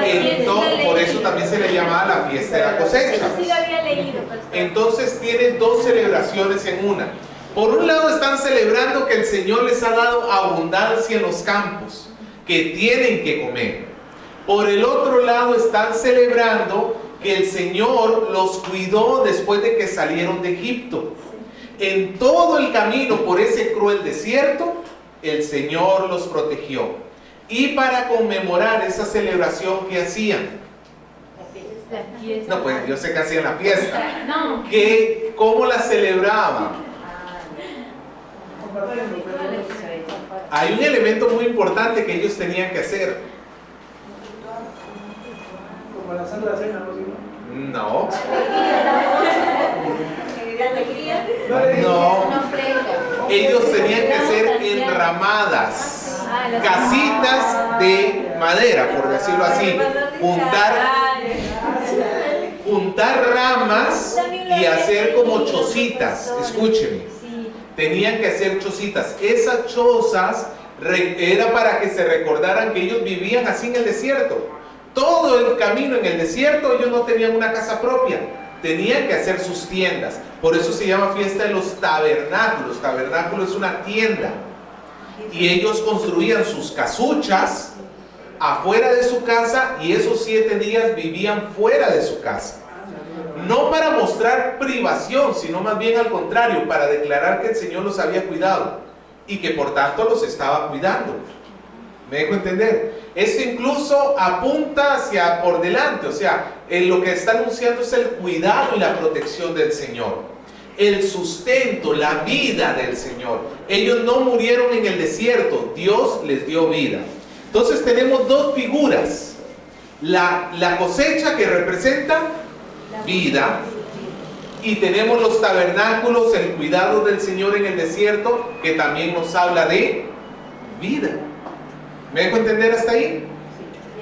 Entonces, por eso también se le llamaba la fiesta de la cosecha. Eso sí lo había leído, pastor. Entonces tiene dos celebraciones en una. Por un lado están celebrando que el Señor les ha dado abundancia en los campos, que tienen que comer. Por el otro lado están celebrando que el Señor los cuidó después de que salieron de Egipto. En todo el camino por ese cruel desierto, el Señor los protegió. Y para conmemorar esa celebración que hacían, La fiesta. no, pues yo sé que hacían la fiesta, No. que cómo la celebraban. compartiendo. Hay un elemento muy importante que ellos tenían que hacer. Como la Santa Cena, ¿no? No, De alegría. No le dije. no. Una ofrenda. Ellos tenían que hacer enramadas, casitas de madera, por decirlo así, juntar ramas y hacer como chocitas. Escúcheme, tenían que hacer chocitas. Esas chozas era para que se recordaran que ellos vivían así en el desierto. Todo el camino en el desierto ellos no tenían una casa propia, tenían que hacer sus tiendas. Por eso se llama fiesta de los tabernáculos. Tabernáculo es una tienda. Y ellos construían sus casuchas afuera de su casa y esos 7 días vivían fuera de su casa. No para mostrar privación, sino más bien al contrario, para declarar que el Señor los había cuidado y que por tanto los estaba cuidando. ¿Me dejo entender? Esto incluso apunta hacia por delante, o sea, lo que está anunciando es el cuidado y la protección del Señor, el sustento, la vida del Señor. Ellos no murieron en el desierto, Dios les dio vida. Entonces tenemos dos figuras, la cosecha que representa vida, y tenemos los tabernáculos, el cuidado del Señor en el desierto, que también nos habla de vida. ¿Me dejo entender hasta ahí?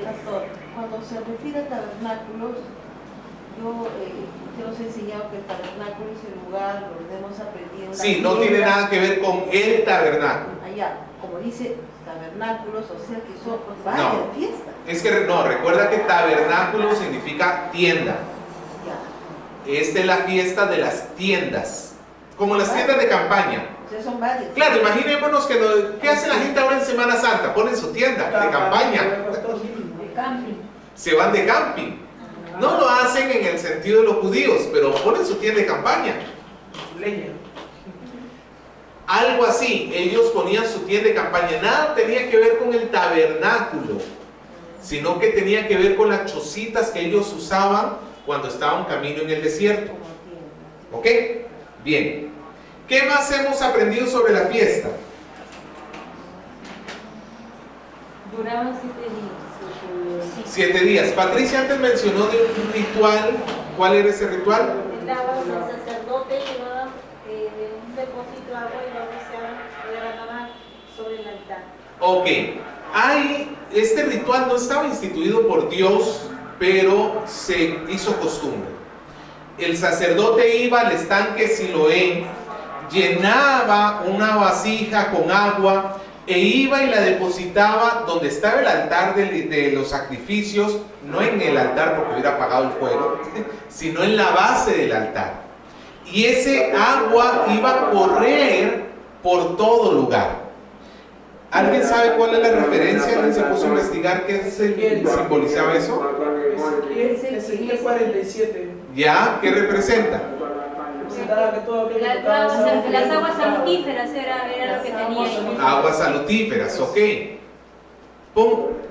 Pastor, cuando se refiere a tabernáculos, yo os he enseñado que el tabernáculo es el lugar donde hemos aprendido. Sí, no tiene nada que ver con el tabernáculo. Allá, como dice tabernáculos, o sea que son varias No. fiestas. Es que no, recuerda que tabernáculo significa tienda. Ya. Esta es la fiesta de las tiendas, como las tiendas de campaña. O sea, son varias. Claro, imaginémonos que ¿qué hace la gente ahora en Semana Santa? Ponen su tienda de campaña. camping. Se van de camping. No lo hacen en el sentido de los judíos, pero ponen su tienda de campaña. Leña. Algo así, ellos ponían su tienda de campaña. Nada tenía que ver con el tabernáculo, sino que tenía que ver con las chocitas que ellos usaban cuando estaban camino en el desierto. ¿Ok? Bien. ¿Qué más hemos aprendido sobre la fiesta? Duraban 7 días. 7 días. Patricia antes mencionó de un ritual. ¿Cuál era ese ritual? Entraba el sacerdote, llevaba un depósito de agua y lo derramaba sobre el altar. Ok. Este ritual no estaba instituido por Dios, pero se hizo costumbre. El sacerdote iba al estanque Siloé, llenaba una vasija con agua e iba y la depositaba donde estaba el altar de los sacrificios, no en el altar porque hubiera apagado el fuego, sino en la base del altar. Y ese agua iba a correr por todo lugar. ¿Alguien sabe cuál es la referencia? ¿Alguien se puso a investigar qué simbolizaba eso? Ezequiel 47. ¿Ya? ¿Qué representa? Representaba que todo aquello que tocaba esa agua Las aguas salutíferas era lo que tenía ahí. Aguas salutíferas, ok.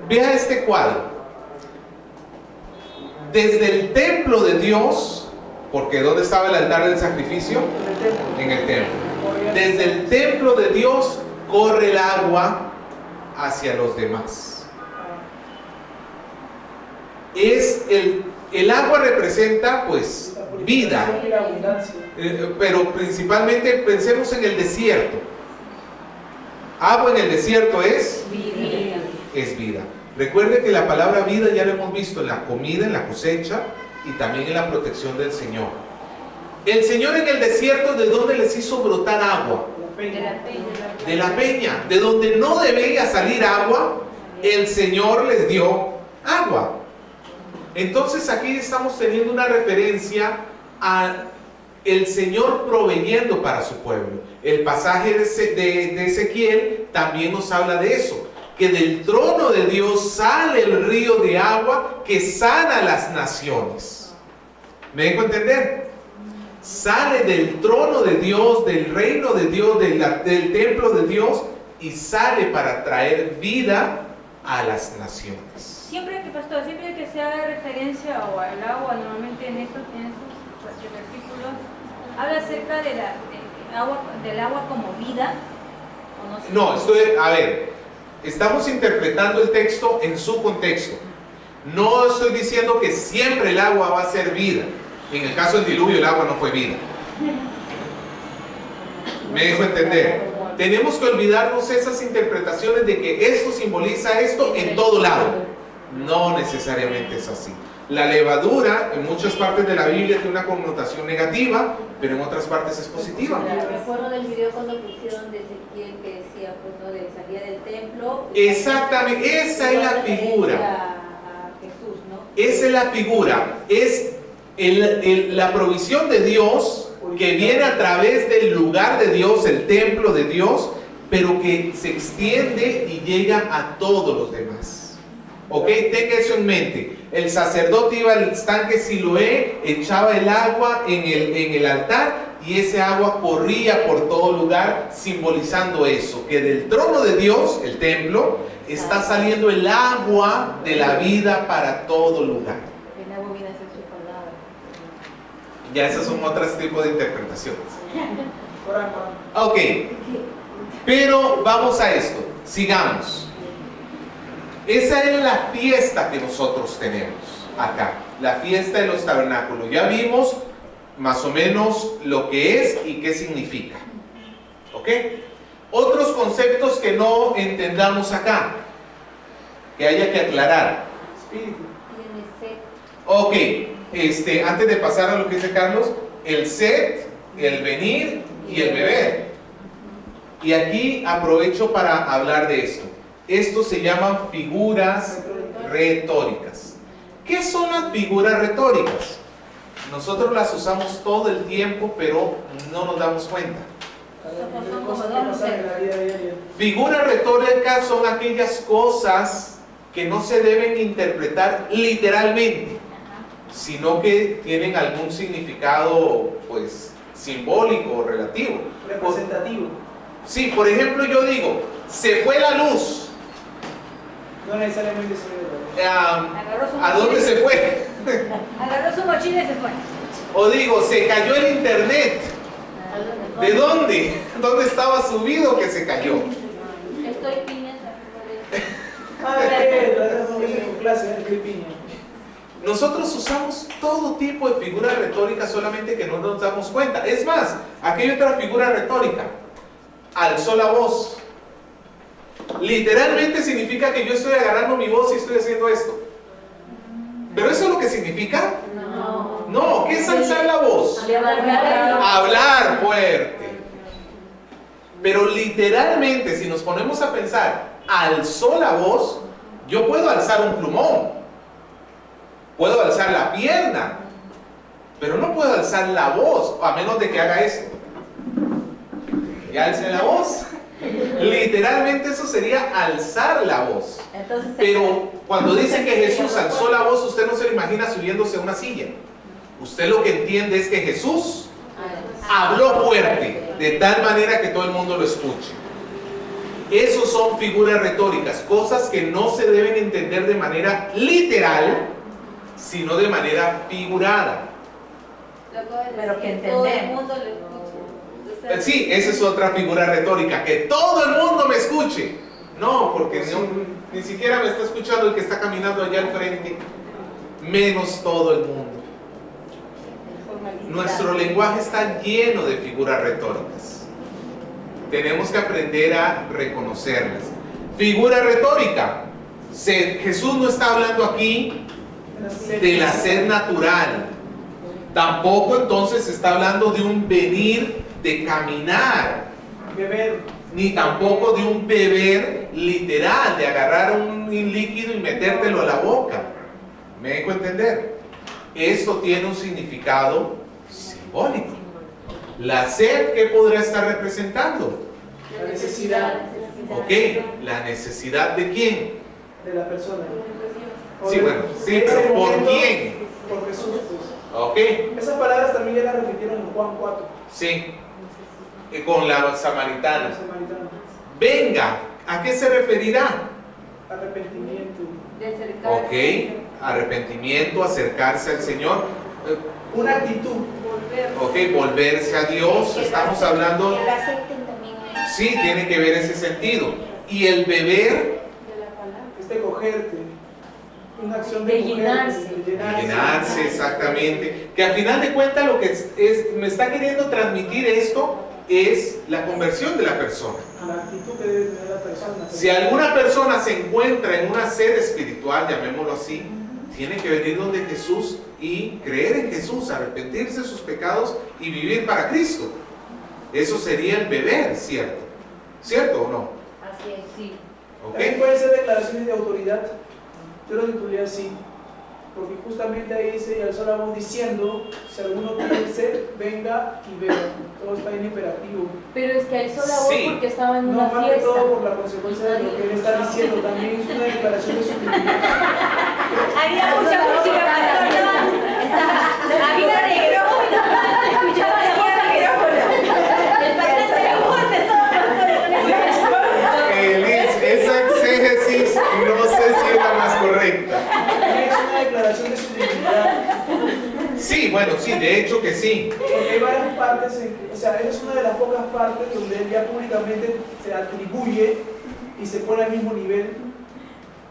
Vea este cuadro. Desde el templo de Dios, porque ¿dónde estaba el altar del sacrificio? En el templo. Desde el templo de Dios corre el agua hacia los demás. El agua representa pues vida, pero principalmente pensemos en el desierto. Agua en el desierto es vida. Recuerde que la palabra vida ya lo hemos visto en la comida, en la cosecha y también en la protección del Señor. El Señor en el desierto, ¿de dónde les hizo brotar agua? De la peña. De donde no debía salir agua, el Señor les dio agua. Entonces aquí estamos teniendo una referencia a el Señor proveyendo para su pueblo. El pasaje de Ezequiel también nos habla de eso, que del trono de Dios sale el río de agua que sana las naciones. ¿Me dejo entender? Sale del trono de Dios, del reino de Dios, del templo de Dios, y sale para traer vida a las naciones. Siempre que se haga referencia al agua, normalmente en estos versículos, habla acerca del agua como vida. ¿O no sé? Estamos interpretando el texto en su contexto. No estoy diciendo que siempre el agua va a ser vida. En el caso del diluvio, el agua no fue vida. ¿Me dejo entender? Tenemos que olvidarnos esas interpretaciones de que esto simboliza esto en todo lado. No necesariamente es así. La levadura en muchas partes de la Biblia tiene una connotación negativa, pero en otras partes es positiva. Me acuerdo del video cuando pusieron de Ezequiel que decía, pues, ¿no? De salía del templo. Exactamente, esa es la figura. A Jesús, ¿no? Esa es la figura. Es la provisión de Dios que viene a través del lugar de Dios, el templo de Dios, pero que se extiende y llega a todos los demás. Ok, tenga eso en mente. El sacerdote iba al estanque Siloé, echaba el agua en el altar y ese agua corría por todo lugar, simbolizando eso, que del trono de Dios, el templo, está saliendo el agua de la vida para todo lugar. El agua viene a ser su palabra. Ya esas son otros tipos de interpretaciones. Ok, pero vamos a esto, sigamos. Esa es la fiesta que nosotros tenemos acá, la fiesta de los tabernáculos. Ya vimos más o menos lo que es y qué significa. ¿Ok? Otros conceptos que no entendamos acá, que haya que aclarar. Ok, antes de pasar a lo que dice Carlos, el set, el venir y el beber. Y aquí aprovecho para hablar de esto. Estos se llaman figuras retóricas. ¿Qué son las figuras retóricas? Nosotros las usamos todo el tiempo, pero no nos damos cuenta. Figuras retóricas son aquellas cosas que no se deben interpretar literalmente, sino que tienen algún significado, pues, simbólico o relativo. Representativo. Sí, por ejemplo, yo digo, se fue la luz. No necesariamente se debe. Agarró su ¿A dónde se fue? Agarró su mochila y se fue. O digo, se cayó el internet. ¿De dónde? ¿Dónde estaba subido que se cayó? Estoy piña. En clase, de piña. Nosotros usamos todo tipo de figuras retóricas, solamente que no nos damos cuenta. Es más, aquí hay otra figura retórica. Alzó la voz. Literalmente significa que yo estoy agarrando mi voz y estoy haciendo esto. ¿Pero eso es lo que significa? No, ¿qué es alzar la voz? Hablar fuerte. Pero literalmente, si nos ponemos a pensar, alzó la voz, yo puedo alzar un plumón, puedo alzar la pierna, pero no puedo alzar la voz, a menos de que haga esto. Y alce la voz. Literalmente eso sería alzar la voz. Entonces, Pero cuando dice que Jesús alzó la voz, usted no se lo imagina subiéndose a una silla. Usted lo que entiende es que Jesús habló fuerte, de tal manera que todo el mundo lo escuche. Esos son figuras retóricas, cosas que no se deben entender de manera literal, sino de manera figurada. Pero que Todo el entendemos. mundo lo escucha. O sea, Sí, esa es otra figura retórica, que todo el mundo me escuche. No, porque ni siquiera me está escuchando el que está caminando allá al frente, menos todo el mundo. Nuestro lenguaje está lleno de figuras retóricas. Tenemos que aprender a reconocerlas. Figura retórica. Jesús no está hablando aquí del hacer natural. Tampoco entonces está hablando de un venir, de caminar. Beber. Ni tampoco de un beber literal, de agarrar un líquido y metértelo a la boca. ¿Me dejo entender? Esto tiene un significado simbólico. La sed, ¿qué podrá estar representando? La necesidad Ok, la necesidad de quién. de la persona. Sí, bueno, sí, pero ¿por quién? Por Jesús, pues. Ok, Esas palabras también ya las repitieron en Juan 4. sí, con la samaritana. Los samaritanos. Venga, ¿a qué se referirá? Arrepentimiento. de acercarse, Ok, arrepentimiento, acercarse al Señor. Una actitud. volver. Ok, volverse a Dios, estamos hablando, El aceite también es. sí, tiene que ver ese sentido. Y el beber, De la palabra. Es de cogerte. Una acción De de cogerte, llenarse. de llenarse exactamente, que al final de cuentas lo que me está queriendo transmitir esto es la conversión de la persona. La actitud que debe tener la persona. Si alguna persona se encuentra en una sed espiritual, llamémoslo así, tiene que venir donde Jesús y creer en Jesús, arrepentirse de sus pecados y vivir para Cristo. Eso sería el beber, ¿cierto? ¿Cierto o no? Así es. Sí. También ¿Ok? pueden ser declaraciones de autoridad. Yo lo titulé así, porque justamente ahí dice, y alzó la voz diciendo, si alguno tiene sed, venga y beba. Todo está en imperativo. Pero es que alzó la voz Sí. porque estaba en No, una más que fiesta. todo por la consecuencia de lo que él está diciendo, también es una declaración de su divinidad. había mucha música, pastor, ¿no? Había micrófono, escuchaba la voz al micrófono. El pastor se le fuerte todo, Esa exégesis no sé si es la más correcta. También es una declaración de su divinidad. Sí, bueno, sí, de hecho que sí. Porque hay varias partes, o sea, es una de las pocas partes donde él ya públicamente se atribuye y se pone al mismo nivel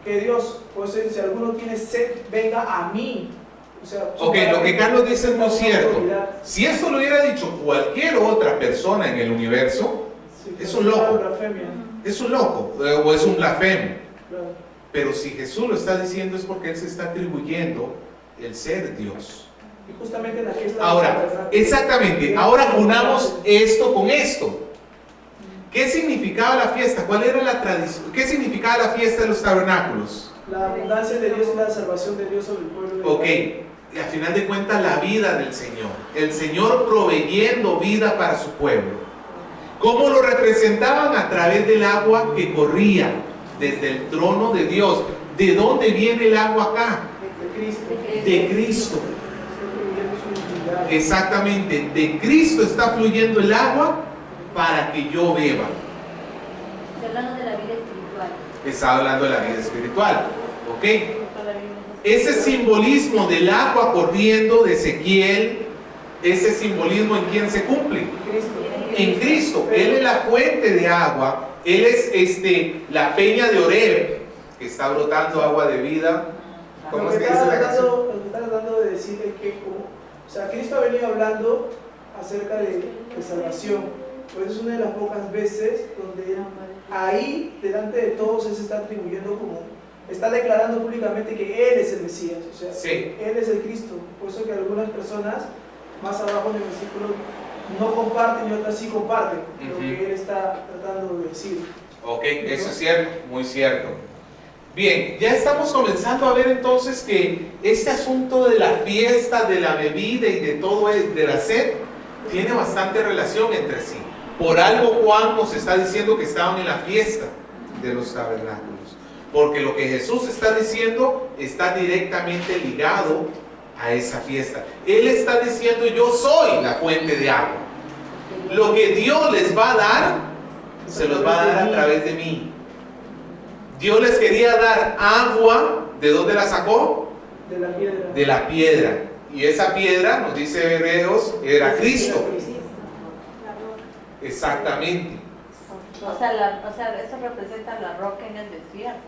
que Dios. Por eso dice, si alguno tiene sed, venga a mí. O sea, Ok, lo que Carlos dice es muy cierto. autoridad. Si esto lo hubiera dicho cualquier otra persona en el universo, Sí, es un loco. blasfemia, es un loco o es un blasfemo. claro. Pero si Jesús lo está diciendo es porque Él se está atribuyendo el ser Dios. Y justamente en la fiesta. Ahora, exactamente, ahora unamos esto con esto. ¿Qué significaba la fiesta? ¿Cuál era la tradición? ¿Qué significaba la fiesta de los tabernáculos? La abundancia de Dios y la salvación de Dios sobre el pueblo de Ok, Israel. y al final de cuentas la vida del Señor. El Señor proveyendo vida para su pueblo. ¿Cómo lo representaban? A través del agua que corría desde el trono de Dios. ¿De dónde viene el agua acá? De Cristo. De Cristo. Está fluyendo su divinidad. Exactamente, de Cristo está fluyendo el agua para que yo beba. Está hablando de la vida espiritual. Está hablando de la vida espiritual, ¿ok? Ese simbolismo del agua corriendo de Ezequiel, ese simbolismo en quién se cumple. En Cristo. Él es la fuente de agua. Él es la peña de Oreb, que está brotando agua de vida. ¿Cómo es que dice la canción? Lo que está tratando de decir es que, o sea, Cristo ha venido hablando acerca de salvación. Pues es una de las pocas veces donde ahí, delante de todos, Él se está atribuyendo como, está declarando públicamente que Él es el Mesías, o sea, Sí. Él es el Cristo. Por eso que algunas personas, más abajo en el versículo, no comparten y otras sí comparten lo que Él está tratando de decir. Ok, eso es cierto, muy cierto. Bien, ya estamos comenzando a ver entonces que este asunto de la fiesta, de la bebida y de todo, de la sed, tiene bastante relación entre sí. Por algo Juan nos está diciendo que estaban en la fiesta de los tabernáculos, porque lo que Jesús está diciendo está directamente ligado a esa fiesta. Él está diciendo: yo soy la fuente de agua. Lo que Dios les va a dar, se los va a dar a través de mí. Dios les quería dar agua. ¿De dónde la sacó? De la piedra. De la piedra. Y esa piedra, nos dice Hebreos, era Cristo. Exactamente. O sea, eso representa la roca en el desierto.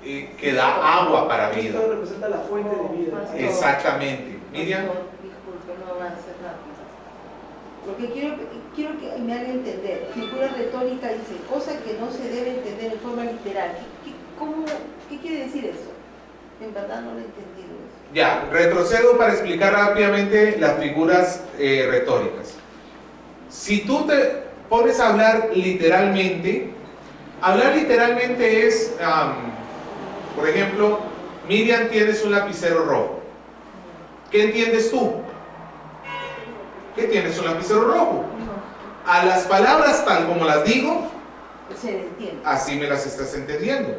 Que da agua para vida. Cristo representa la fuente de vida. Exactamente. Miriam. Disculpe, no va a ser rápido. Lo que quiero que me haga entender, figura retórica dice, cosa que no se debe entender en forma literal. ¿Qué quiere decir eso? En verdad no lo he entendido eso. Ya, retrocedo para explicar rápidamente las figuras retóricas. Si tú te pones a hablar literalmente es, por ejemplo, Miriam, tienes un lapicero rojo. ¿Qué entiendes tú? ¿Qué tienes un lapicero rojo? A las palabras tal como las digo, Se entiende. así me las estás entendiendo.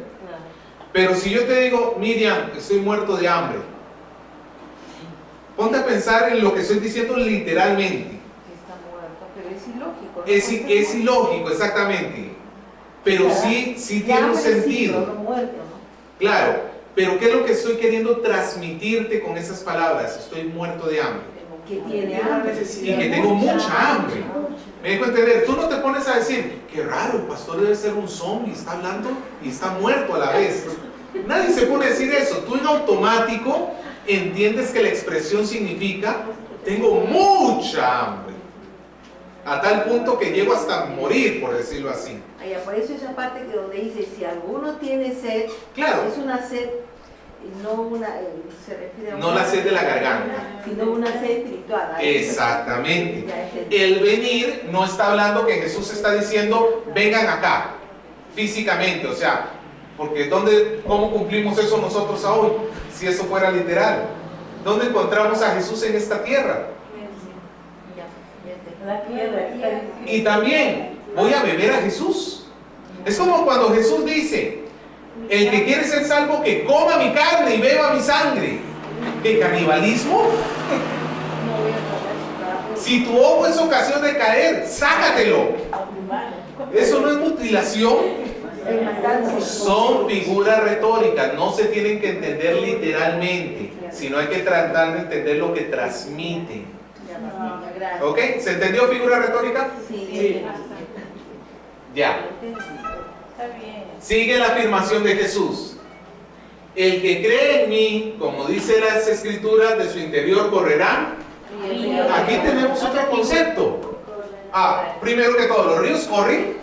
Pero si yo te digo: Miriam, estoy muerto de hambre, ponte a pensar en lo que estoy diciendo literalmente. Está muerto, pero es ilógico. Es ilógico, exactamente. Pero sí tiene un sentido. No muerto, ¿no? Claro, pero ¿qué es lo que estoy queriendo transmitirte con esas palabras? Estoy muerto de hambre. Que tiene Una hambre. necesidad. Y que tengo mucha hambre. Me dejo entender. Tú no te pones a decir: qué raro, el pastor debe ser un zombie, está hablando y está muerto a la vez. Nadie se pone a decir eso. Tú en automático entiendes que la expresión significa: tengo mucha hambre, a tal punto que llego hasta morir, por decirlo así. Por eso esa parte que donde dice, si alguno tiene sed, Claro, es una sed, no una, se refiere a no la sed de la garganta. sino una sed espiritual. Exactamente. Ya entendí. El venir no está hablando que Jesús está diciendo: vengan acá, físicamente, o sea, porque ¿cómo cumplimos eso nosotros hoy? Si eso fuera literal. ¿Dónde encontramos a Jesús en esta tierra? La piedra. Y también, voy a beber a Jesús. Es como cuando Jesús dice: el que quiere ser salvo, que coma mi carne y beba mi sangre. ¿Qué canibalismo? Si tu ojo es ocasión de caer, sácatelo. Eso no es mutilación. Son figuras retóricas, no se tienen que entender literalmente, sino hay que tratar de entender lo que transmiten. ¿Ok? ¿Se entendió figura retórica? Sí. Ya. Está bien. Sigue la afirmación de Jesús: el que cree en mí, como dice las escrituras, de su interior correrán. Aquí tenemos otro concepto. Primero que todo, ¿los ríos corren?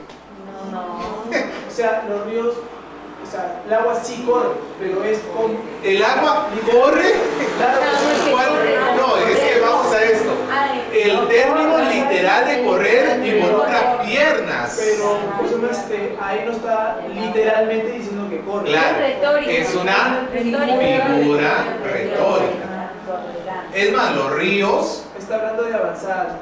O sea, los ríos, o sea, el agua sí corre, pero es con... ¿El agua corre? Claro, No, es que vamos a esto. El término literal de correr involucra piernas. pero por eso ahí no está literalmente diciendo que corre. Claro, retórica. es una figura retórica. Es más, los ríos Está hablando de avanzar,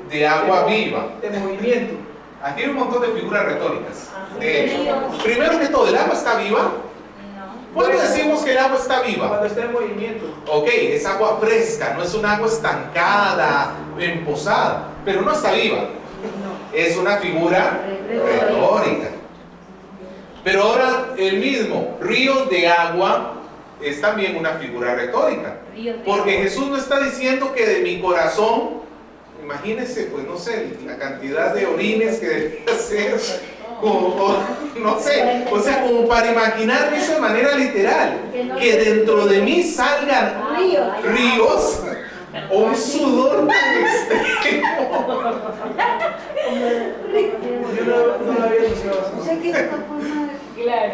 de agua viva. de movimiento. Aquí hay un montón de figuras retóricas. De hecho, primero que todo, ¿el agua está viva? ¿Cuándo decimos que el agua está viva? Cuando está en movimiento. Ok, es agua fresca, no es un agua estancada, emposada, pero no está viva. Es una figura retórica. Pero ahora el mismo, ríos de agua, es también una figura retórica. Porque Jesús no está diciendo que de mi corazón, imagínense, pues no sé, la cantidad de orines que debería ser, no sé, o sea, como para imaginarme eso de manera literal, que dentro de mí salgan ríos o un sudor tan extremo. Yo no lo había asociado O así. sea que es una forma de... Claro,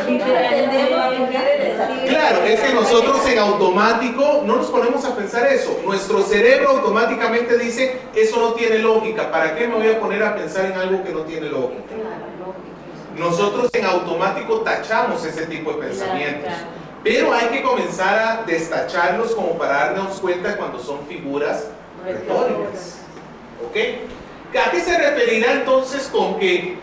entendemos lo que quiere decir. Claro, es que nosotros en automático no nos ponemos a pensar eso. Nuestro cerebro automáticamente dice, eso no tiene lógica. ¿Para qué me voy a poner a pensar en algo que no tiene lógica? Nosotros en automático tachamos ese tipo de pensamientos. Pero hay que comenzar a destacharlos como para darnos cuenta cuando son figuras retóricas. ¿Ok? ¿A qué se referirá entonces con que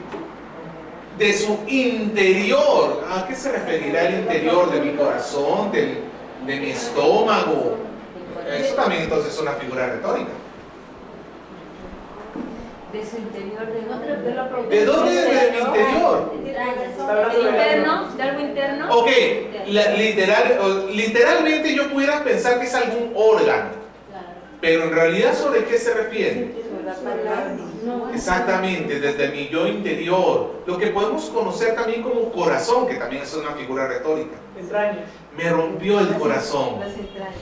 de su interior? ¿A qué se referirá el interior de mi corazón, de mi estómago? Eso también entonces es una figura retórica. De su interior, ¿De dónde? De mi interior. ¿El interno? ¿De algo interno? Ok, literalmente yo pudiera pensar que es algún órgano, pero en realidad ¿sobre qué se refiere? Exactamente, desde mi yo interior, lo que podemos conocer también como corazón, que también es una figura retórica. Entrañas. Me rompió el corazón. las entrañas.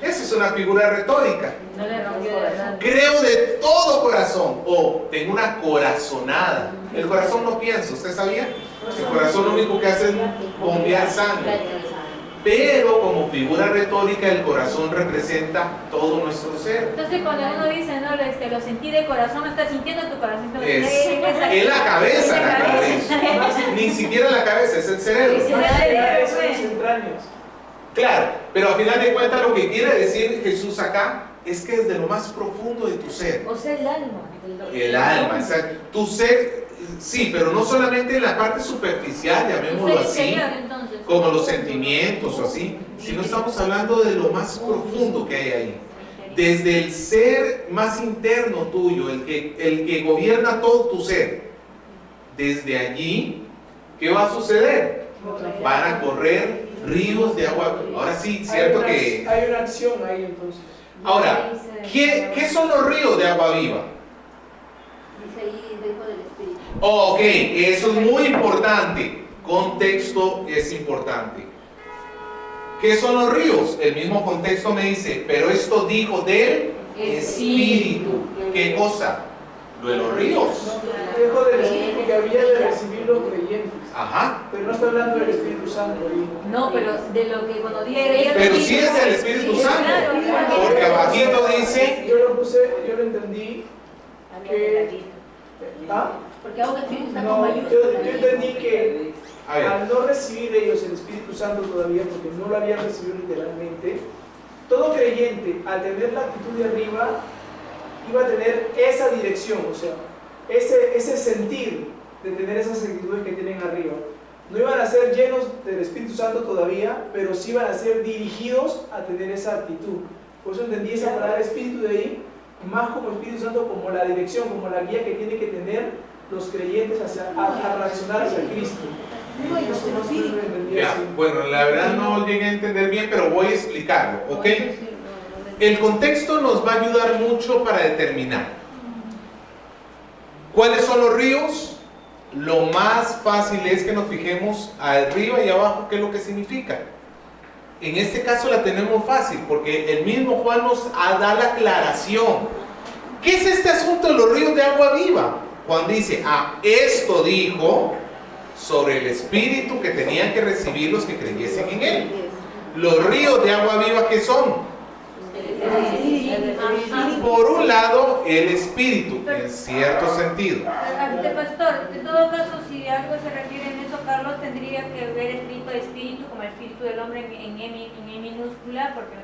Esa es una figura retórica. No le rompió de verdad. Creo de todo corazón, o tengo una corazonada. El corazón no piensa, ¿usted sabía? El corazón lo único que hace es bombear sangre. Pero como figura retórica el corazón representa todo nuestro ser. Entonces cuando uno dice, no, lo sentí de corazón, no está sintiendo tu corazón. Es la cabeza la cabeza. Ni siquiera la cabeza, es el cerebro. Son las entrañas. Claro, pero al final de cuentas lo que quiere decir Jesús acá es que es de lo más profundo de tu ser. O sea, el alma. El alma, o sea, tu ser, sí, pero no solamente en la parte superficial, llamémoslo así, como los sentimientos o así, sino estamos hablando de lo más profundo que hay ahí. Desde el ser más interno tuyo, el que gobierna todo tu ser, desde allí, ¿qué va a suceder? Van a correr ríos de agua. Ahora sí, cierto que... Hay una acción ahí entonces. Ahora, ¿qué son los ríos de agua viva? Dice ahí dentro del espíritu. Ok, eso es muy importante. Contexto es importante. ¿Qué son los ríos? El mismo contexto me dice, pero esto dijo del Espíritu. ¿Qué cosa? Lo de los ríos. Dijo del Espíritu que había de recibir los creyentes. Ajá. Pero no está hablando del Espíritu Santo ahí. No, pero de lo que cuando dice... Pero sí es del Espíritu Santo. Porque abajito dice... Yo lo entendí que... ¿Ah? Porque ahora el espíritu está con No, mayúsculas. yo entendí que A ver, al no recibir ellos el Espíritu Santo todavía, porque no lo habían recibido literalmente, todo creyente al tener la actitud de arriba iba a tener esa dirección, o sea, ese sentir de tener esas actitudes que tienen arriba. No iban a ser llenos del Espíritu Santo todavía, pero sí iban a ser dirigidos a tener esa actitud. Por eso entendí esa palabra espíritu de ahí, más como Espíritu Santo, como la dirección, como la guía que tiene que tener los creyentes a reaccionar hacia Cristo. No, y los espíritus. ya, bueno, la verdad no llegué a entender bien, pero voy a explicarlo, ¿ok? El contexto nos va a ayudar mucho para determinar. ¿Cuáles son los ríos? Lo más fácil es que nos fijemos arriba y abajo qué es lo que significa. En este caso la tenemos fácil, porque el mismo Juan nos da la aclaración. ¿Qué es este asunto de los ríos de agua viva? Juan dice, esto dijo sobre el Espíritu que tenían que recibir los que creyesen en Él. Los ríos de agua viva, ¿qué son? Por un lado, el Espíritu, en cierto sentido. Pastor, en todo caso, si algo se refiere en eso, Carlos, tendría que ver escrito espíritu como el espíritu del hombre en E minúscula, porque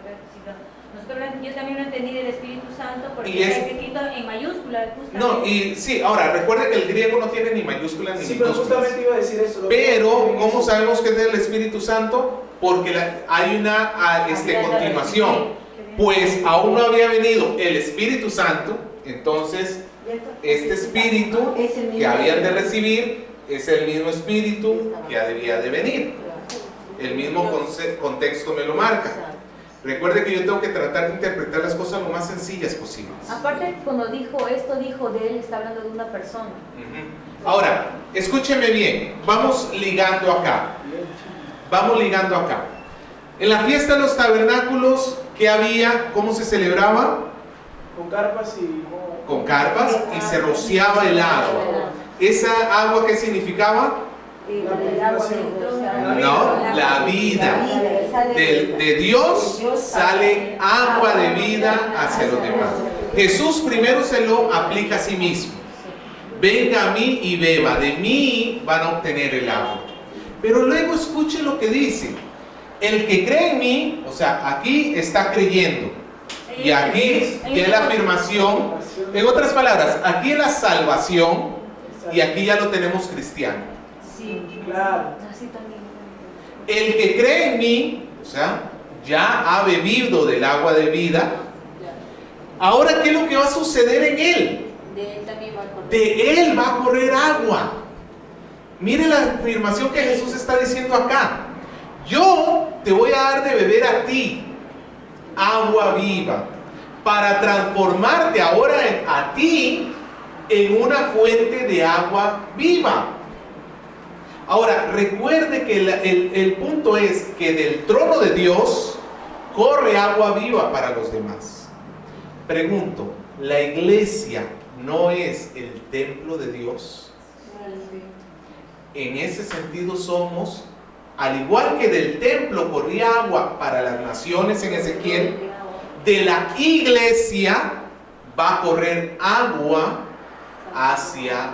yo también lo entendí del Espíritu Santo, porque Y es- está escrito en mayúscula, justamente. No, y sí, ahora, recuerda que el griego no tiene ni mayúsculas ni Sí, pero minúsculas. justamente iba a decir eso. Pero, ¿cómo sabemos que es del Espíritu Santo? Porque hay una continuación. Pues aún no había venido el Espíritu Santo, entonces este Espíritu que habían de recibir es el mismo Espíritu que debía de venir. El mismo contexto me lo marca. Recuerde que yo tengo que tratar de interpretar las cosas lo más sencillas posibles. Aparte, cuando dijo esto, dijo de él, está hablando de una persona. Ujú. Ahora, escúcheme bien, vamos ligando acá. Vamos ligando acá. En la fiesta de los tabernáculos, ¿qué había? ¿Cómo se celebraba? Con carpas y... Con carpas, y se rociaba el agua. ¿Esa agua qué significaba? No, la vida. De Dios sale agua de vida hacia los demás. Jesús primero se lo aplica a sí mismo. Venga a mí y beba, de mí van a obtener el agua. Pero luego escuche lo que dice. El que cree en mí, o sea, aquí está creyendo. Y aquí tiene la afirmación. En otras palabras, aquí es la salvación y aquí ya lo tenemos cristiano. Sí, Claro. así también. El que cree en mí, o sea, ya ha bebido del agua de vida. Ahora, ¿qué es lo que va a suceder en él? De él también va a correr. De él va a correr agua. Mire la afirmación que Jesús está diciendo acá. Yo te voy a dar de beber a ti agua viva para transformarte ahora a ti en una fuente de agua viva. Ahora, recuerde que el punto es que del trono de Dios corre agua viva para los demás. Pregunto, ¿la iglesia no es el templo de Dios? En ese sentido somos, al igual que del templo corría agua para las naciones en Ezequiel, de la iglesia va a correr agua hacia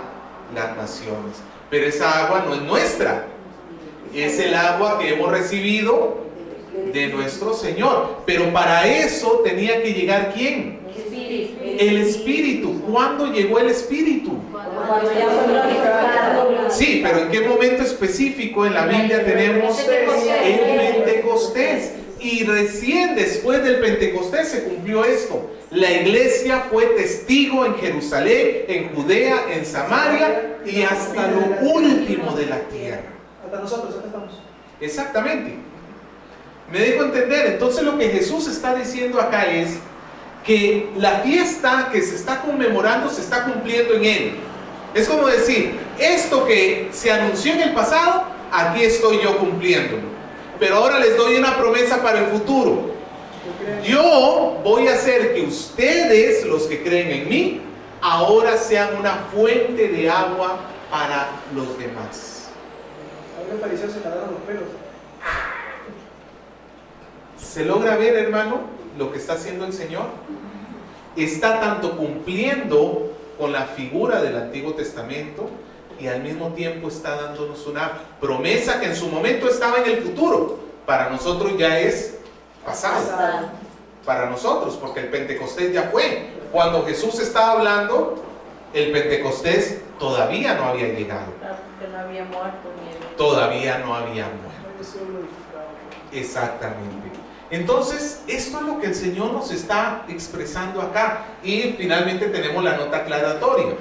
las naciones. Pero esa agua no es nuestra, es el agua que hemos recibido de nuestro Señor. Pero para eso tenía que llegar ¿quién? El Espíritu. ¿Cuándo llegó el Espíritu? Sí, pero ¿en qué momento específico en la Biblia tenemos el Pentecostés? Y recién después del Pentecostés se cumplió esto. La iglesia fue testigo en Jerusalén, en Judea, en Samaria y hasta lo último de la tierra. Hasta nosotros, acá estamos. Exactamente. Me dejo entender. Entonces lo que Jesús está diciendo acá es que la fiesta que se está conmemorando se está cumpliendo en Él. Es como decir, esto que se anunció en el pasado, aquí estoy yo cumpliéndolo. Pero ahora les doy una promesa para el futuro. Yo voy a hacer que ustedes, los que creen en mí, ahora sean una fuente de agua para los demás. A los fariseos se jalaron los pelos. ¿Se logra ver, hermano, lo que está haciendo el Señor? Está tanto cumpliendo con la figura del Antiguo Testamento y al mismo tiempo está dándonos una promesa que en su momento estaba en el futuro. Para nosotros ya es pasado. Para nosotros, porque el Pentecostés ya fue. Cuando Jesús estaba hablando, el Pentecostés todavía no había llegado. Que no había muerto ni él. Todavía no había muerto. Exactamente. Entonces, esto es lo que el Señor nos está expresando acá. Y finalmente tenemos la nota aclaratoria.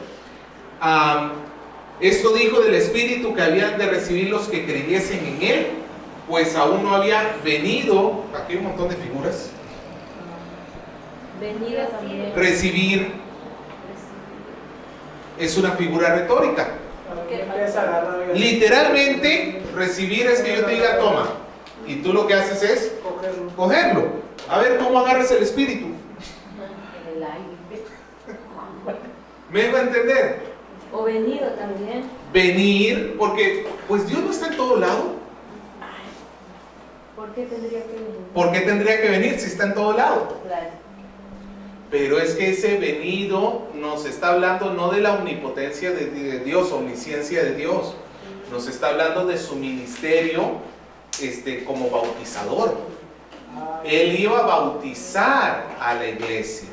Esto dijo del Espíritu que habían de recibir los que creyesen en Él, pues aún no había venido. Aquí hay un montón de figuras. Venida también. Recibir es una figura retórica. Literalmente, recibir es que yo te diga toma, y tú lo que haces es cogerlo. A ver cómo agarras el Espíritu. ¿Me dejo entender? O venido también. Venir, porque pues Dios no está en todo lado. ¿Por qué tendría que venir? ¿Por qué tendría que venir si está en todo lado? Claro. Pero es que ese venido nos está hablando no de la omnipotencia de Dios, omnisciencia de Dios, nos está hablando de su ministerio como bautizador. Él iba a bautizar a la iglesia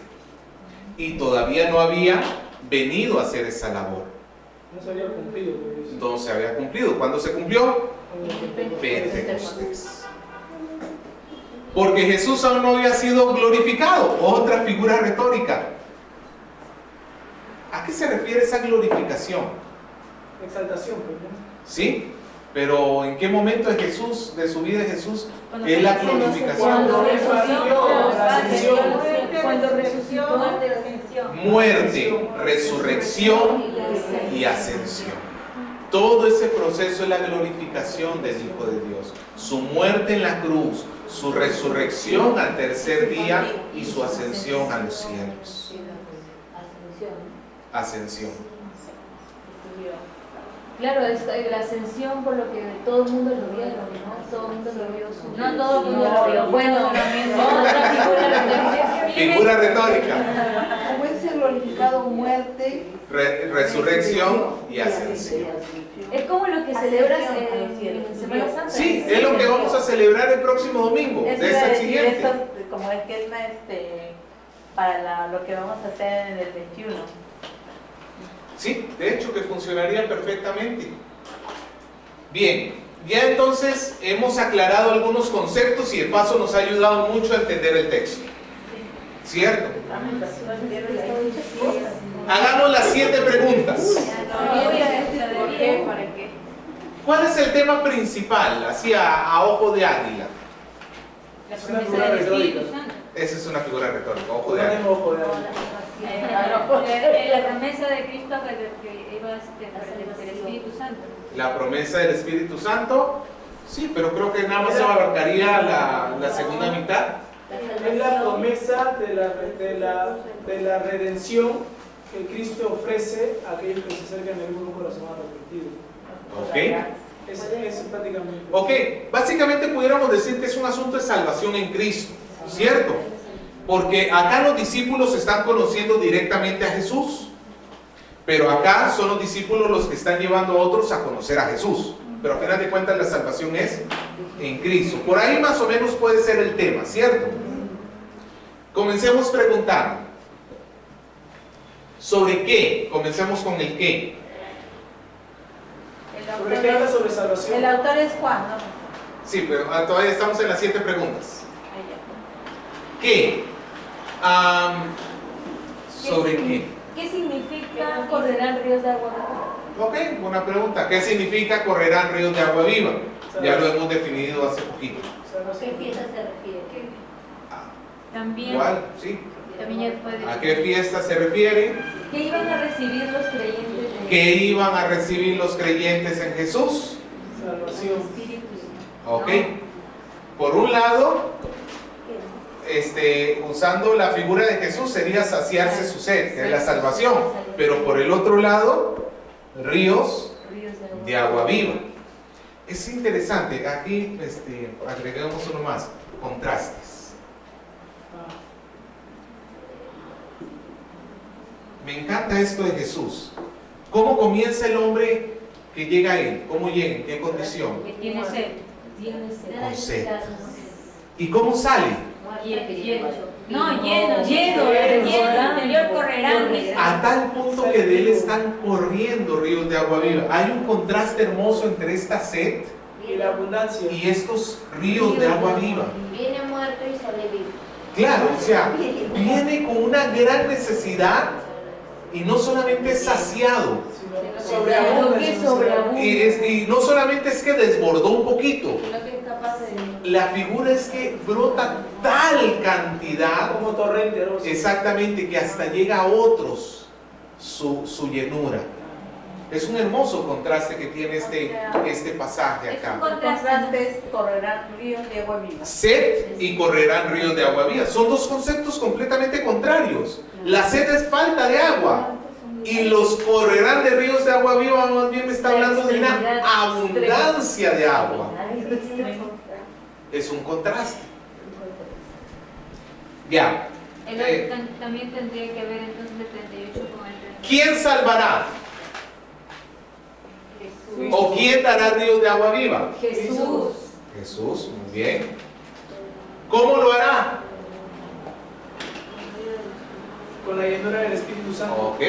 y todavía no había venido a hacer esa labor. No se había cumplido. Pues. No se había cumplido. ¿Cuándo se cumplió? Pentecostés. Porque Jesús aún no había sido glorificado. Otra figura retórica. ¿A qué se refiere esa glorificación? Exaltación, pues, ¿no? ¿Sí? Pero ¿en qué momento de Jesús, de su vida de Jesús, es la glorificación? Cuando resucitó, Cuando resucitó, ascensión. Muerte, resurrección y ascensión. Todo ese proceso es la glorificación del Hijo de Dios. Su muerte en la cruz, su resurrección al tercer día y su ascensión a los cielos. Ascensión. Claro, la ascensión, por lo que todo el mundo lo vio, ¿no? Todo el mundo lo vio. No todo el mundo lo vio. Bueno, otra Figura retórica. Como es el glorificado, muerte, Resurrección y ascensión. es como lo que celebras en Semana Santa. Sí, es lo que vamos a celebrar el próximo domingo, de esta siguiente. Eso, como es que es para lo que vamos a hacer en el 21. Sí, de hecho que funcionaría perfectamente. Bien, ya entonces hemos aclarado algunos conceptos y de paso nos ha ayudado mucho a entender el texto. ¿Cierto? Hagamos las 7 preguntas. ¿Por qué? ¿Para qué? ¿Cuál es el tema principal, así a ojo de águila? La Es una promesa figura del Espíritu retórica. Santo. Esa es una figura retórica, ojo de No águila. tenemos ojo de águila. La promesa de Cristo que iba del Espíritu Santo. La promesa del Espíritu Santo, sí, pero creo que nada más se abarcaría la segunda mitad. Es la promesa de la redención que Cristo ofrece a aquellos que se acercan a él con un corazón arrepentido. ¿Ok? Es prácticamente. Ok, básicamente pudiéramos decir que es un asunto de salvación en Cristo, ¿cierto? Porque acá los discípulos están conociendo directamente a Jesús, pero acá son los discípulos los que están llevando a otros a conocer a Jesús. Pero a final de cuentas la salvación es en Cristo. Por ahí más o menos puede ser el tema, ¿cierto? Comencemos preguntando. ¿Sobre qué? Comencemos con el qué. ¿Sobre qué habla sobre salvación? El autor es Juan, ¿no? Sí, pero todavía estamos en las 7 preguntas. ¿Qué? ¿Sobre qué? ¿Qué significa correrán ríos de agua viva? Ok, buena pregunta. ¿Qué significa correrán ríos de agua viva? Ya lo hemos definido hace poquito. ¿Qué fiesta se refiere? También, Igual, sí. también ya puede. ¿A qué fiesta se refiere? ¿Qué iban a recibir los creyentes de ¿Qué iban a recibir los creyentes en Jesús? Salvación. Espíritu? Ok. Por un lado, usando la figura de Jesús sería saciarse su sed, que es la salvación. Pero por el otro lado, ríos de agua viva. Es interesante, aquí agregamos uno más, contrastes. Me encanta esto de Jesús. ¿Cómo comienza el hombre que llega a él? ¿Cómo llega? ¿En qué condición? Que tiene sed. Con sed. ¿Y cómo sale? Lleno. No, Lleno, interior correrán. A tal punto que de él están corriendo ríos de agua viva. Hay un contraste hermoso entre esta sed Y la abundancia. y estos ríos de agua viva. Viene muerto y sale vivo. Claro, o sea, viene con una gran necesidad y no solamente es saciado. Sobreabunda. Y no solamente es que desbordó un poquito. Lo que es capaz de... La figura es que brota tal cantidad, Como torrente, hermoso. exactamente, que hasta llega a otros su llenura. Es un hermoso contraste que tiene este pasaje Es un acá. Contrastes correrán ríos de agua viva. Sed y correrán ríos de agua viva. Son dos conceptos completamente contrarios. La sed es falta de agua. Y los correrán de ríos de agua viva, más bien me está hablando de una abundancia de agua. Es un contraste. Ya. El otro también tendría que ver entonces el 38 con el 39. ¿Quién salvará? ¿O quién dará ríos de agua viva? Jesús. Jesús, muy bien. ¿Cómo lo hará? Con la llenura del Espíritu Santo. Ok.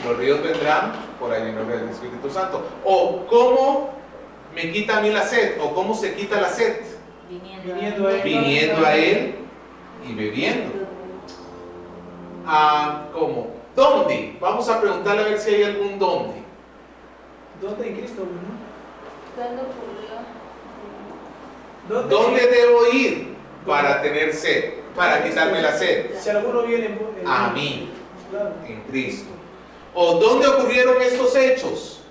Los ríos vendrán por la llenura del Espíritu Santo. ¿O cómo me quita a mí la sed? ¿O cómo se quita la sed? Viniendo a él. Viniendo a Él y bebiendo. ¿Cómo? ¿Dónde? Vamos a preguntarle a ver si hay algún dónde. ¿Dónde en Cristo? ¿No? ¿Cuándo ocurrió? ¿Dónde debo ir para tener sed? Para quitarme la sed. Si alguno viene A mí, claro, en Cristo. ¿O dónde ocurrieron estos hechos?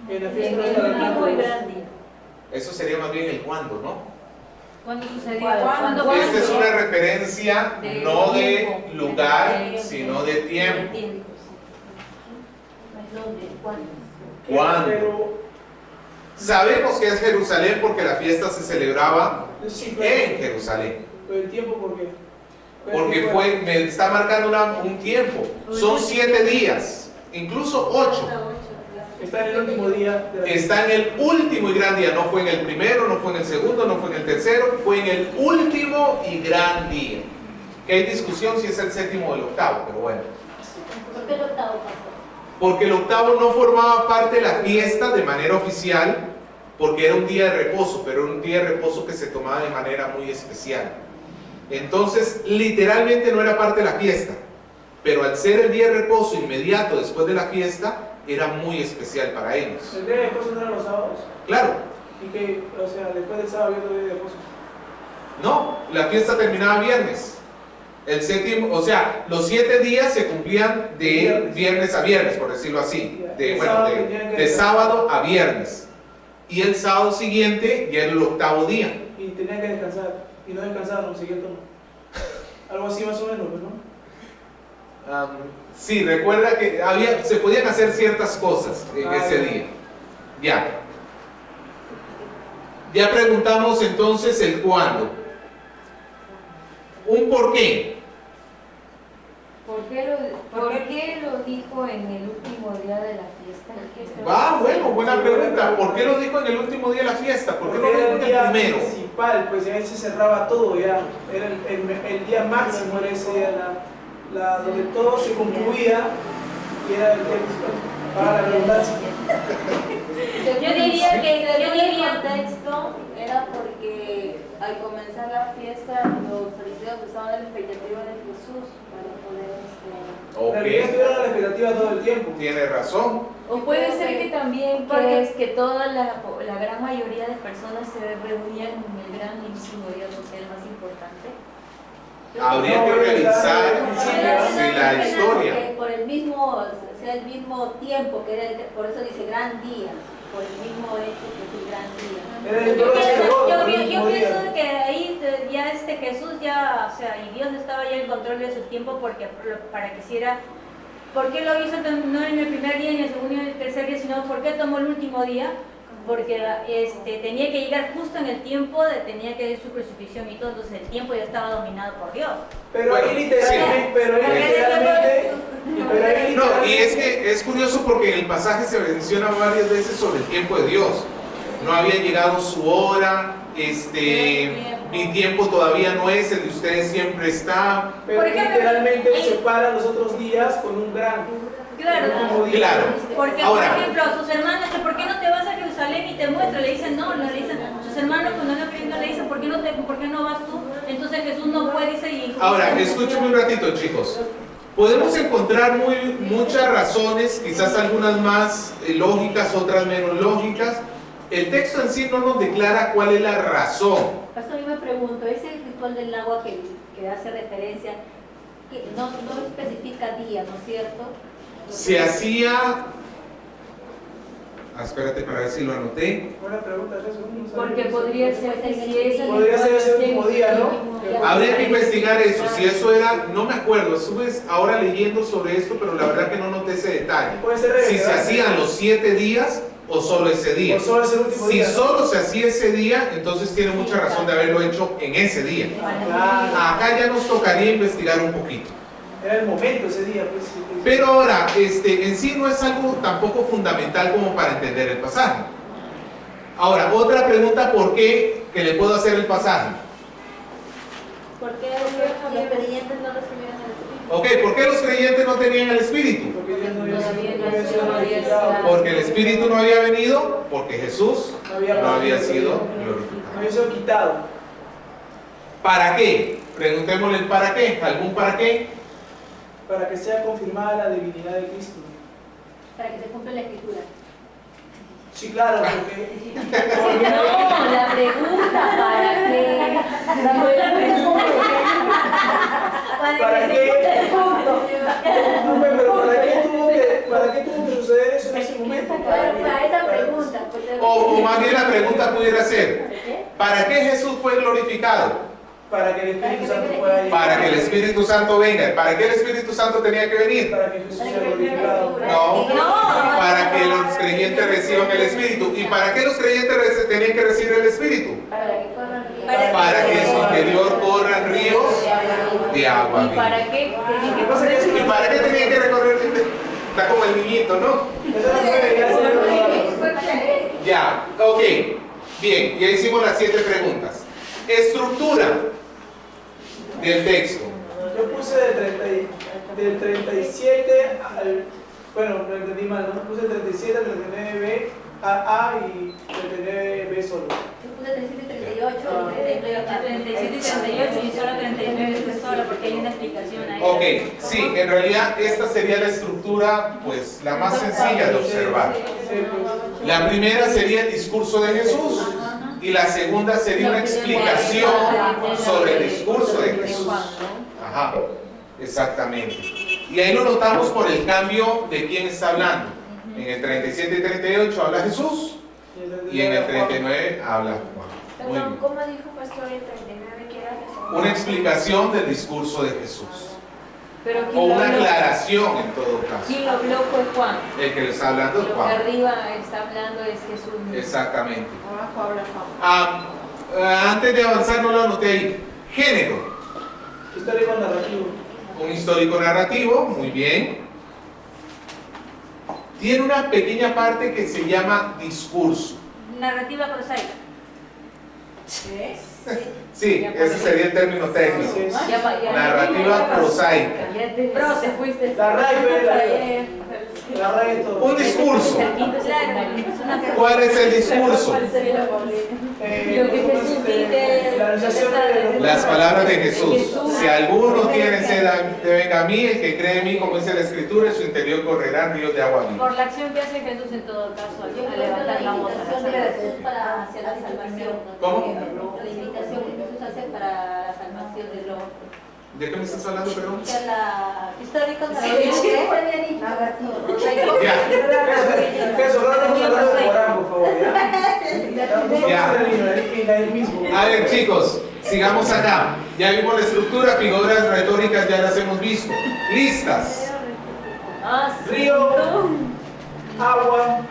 en la En fiesta el de último y Tabernáculos. gran día. Eso sería más bien el cuándo, ¿no? ¿Cuándo sucedió? ¿Cuándo? Esta es una referencia no de tiempo, lugar, de- sino de tiempo. No es dónde, ¿cuándo? ¿Cuándo? Pero, Sabemos que es Jerusalén porque la fiesta se celebraba sí, en Jerusalén. pero el tiempo, ¿por qué? Porque me está marcando un tiempo. Son 7 días, incluso 8. Está en el último día de la Está en el último y gran día. No fue en el primero, no fue en el segundo, no fue en el tercero, fue en el último y gran día. Que hay discusión si es el séptimo o el octavo, pero bueno. ¿Por qué el octavo pasó? Porque el octavo no formaba parte de la fiesta de manera oficial, porque era un día de reposo, pero era un día de reposo que se tomaba de manera muy especial. Entonces, literalmente no era parte de la fiesta, pero al ser el día de reposo inmediato después de la fiesta, era muy especial para ellos. ¿El día de reposo no eran los sábados? Claro, Y que, o sea, después del sábado había otro día de reposo. no, la fiesta terminaba viernes. El séptimo, o sea, los 7 días se cumplían de viernes a viernes, por decirlo así, de sábado a viernes. Y el sábado siguiente ya era el octavo día. Y tenían que descansar. Y no descansaron, siguió el turno. Algo así más o menos, ¿no? Sí, recuerda que se podían hacer ciertas cosas en ese día. Ya preguntamos entonces el cuándo. Un por qué. ¿Por qué lo dijo en el último día de la fiesta? Bueno, buena pregunta. ¿Por qué lo dijo en el último día de la fiesta? ¿Por qué no Porque lo era dijo el en el día primero? principal, pues ya ahí se cerraba todo ya. Era el día máximo, era ese día, donde todo se concluía y era el día principal. Para la redundancia. Yo diría que el contexto era porque al comenzar la fiesta los fariseos estaban en la expectativa de Jesús para poder En realidad estuvieron a la expectativa todo el tiempo. Tiene razón. O puede ser que también que toda la gran mayoría de personas se reunían en el gran y último día, que es el más importante. Habría que revisar la historia. Por el mismo, sea el mismo tiempo, que era por eso dice gran día, por el mismo hecho que es el gran día. Era el día de Segovia, Yo el mismo pienso día. que ahí ya Jesús ya, o sea, y Dios estaba ya en control de su tiempo porque para que hiciera, ¿por qué lo hizo no en el primer día, ni en el segundo, ni en el tercer día, sino por qué tomó el último día? Porque tenía que llegar justo en el tiempo, tenía que ir su crucifixión y todo, entonces el tiempo ya estaba dominado por Dios. Pero Bueno, ahí literalmente, No, y es que es curioso porque en el pasaje se menciona varias veces sobre el tiempo de Dios. No había llegado su hora, mi tiempo todavía no es, el de ustedes siempre está. pero Por ejemplo, literalmente separa los otros días con un gran. Claro, último día. Claro. porque Ahora. por ejemplo sus hermanos, ¿por qué no te vas a Jerusalén y te muestro? Le dicen no, le dicen, sus hermanos cuando no creyendo le dicen, ¿por qué no vas tú? Entonces Jesús no puede, dice y... Ahora, escúchame un ratito, chicos. Podemos encontrar muchas razones, quizás algunas más lógicas, otras menos lógicas. El texto en sí no nos declara cuál es la razón. Pastor, yo me pregunto, ese ritual del agua que hace referencia, que no especifica día, ¿no es cierto? Se hacía... espérate para ver si lo anoté. Buena pregunta, eso. Porque podría ser que si es el Podría ser ese último día, ¿no? Habría que investigar eso, si eso era, no me acuerdo, estuve ahora leyendo sobre esto, pero la verdad que no noté ese detalle. Puede ser Si se hacían los 7 días o solo ese día. O solo ese último Si día. solo se hacía ese día, entonces tiene mucha razón de haberlo hecho en ese día. Claro. Acá ya nos tocaría investigar un poquito. Era el momento ese día, pues. Sí. Pero ahora, en sí no es algo tampoco fundamental como para entender el pasaje. Ahora, otra pregunta, ¿por qué? Que le puedo hacer el pasaje. ¿Por qué los creyentes no recibieron el Espíritu? Ok, ¿por qué los creyentes no tenían el Espíritu? Porque Dios no había Todavía sido- no había sido había glorificado. sido- Porque el Espíritu no había venido, porque Jesús No había no había pasado. sido No glorificado. había sido quitado. ¿Para qué? Preguntémosle el para qué. ¿Algún para qué? Para que sea confirmada la divinidad de Cristo. Para que se cumpla la escritura. Sí, claro, porque No, la pregunta, ¿para qué? ¿para qué? No, pero ¿para qué tuvo que suceder eso en ese momento? Para esa pregunta. O más bien la pregunta pudiera ser, ¿para qué Jesús fue glorificado? Para que el Espíritu Santo pueda ir. Para que el Espíritu Santo venga. ¿Para qué el Espíritu Santo tenía que venir? Para que Jesús sea glorificado. No, para que los creyentes reciban el Espíritu. ¿Y para qué los creyentes tenían que recibir el Espíritu? Para que corran ríos. Para que en su interior corran ríos de agua ¿Y viva. para qué? Lo que pasa es que ¿Y para qué tenían que recorrer? Está como el niñito, ¿no? eso no puede ya ser. Ya, ok. Bien, ya hicimos las 7 preguntas. Estructura del texto. Yo puse del 37 al. Bueno, lo entendí mal, ¿no? Puse 37 al 39B a y 39B solo. Yo puse 37 y 38. Ah. 37 y 38 y solo 39 después solo porque hay una explicación ahí. Ok, sí, en realidad esta sería la estructura, pues, la más sencilla de observar. Sí, pues. La primera sería el discurso de Jesús y la segunda sería una explicación sobre el discurso de Jesús. Ajá, exactamente. Y ahí lo notamos por el cambio de quién está hablando. En el 37 y 38 habla Jesús y en el 39 habla Juan. Muy Perdón, bien. ¿cómo dijo Pastor el 39 que era Jesús? Una explicación del discurso de Jesús. Pero O quien lo una habló, aclaración en todo caso. quien lo habló fue Juan. El que le está hablando es Lo que Juan. arriba está hablando es Jesús mismo. Exactamente. Abajo habla Juan. Antes de avanzar, no lo anoté ahí. Género. Histórico narrativo. Un histórico narrativo, muy bien. Tiene una pequeña parte que se llama discurso. Narrativa prosaica. Sí, ese sería el término técnico. Así es. Narrativa prosaica. Ya te fuiste. La RAE, la RAE de todo. Un discurso. Claro, es una ¿Cuál es el discurso? Lo que Jesús dice, La anunciación de Las palabras de Jesús. Si alguno tiene sed, que venga a mí, el que cree en mí, como dice la Escritura, en su interior correrán ríos de agua viva. por la acción que hace Jesús en todo caso Yo al creo que levantar la voz a la invitación de salvación. Jesús para hacia la salvación. ¿Cómo? La invitación que Jesús hace para la salvación del hombre. ¿De qué me estás hablando, perdón? O sea, la histórica Ya. Eso, ahora vamos a hablar de Corán, por favor. Ya. En la del mismo. A ver, chicos, sigamos acá. Ya vimos la estructura, figuras retóricas ya las hemos visto. Listas. Ah, sí. Río. Agua.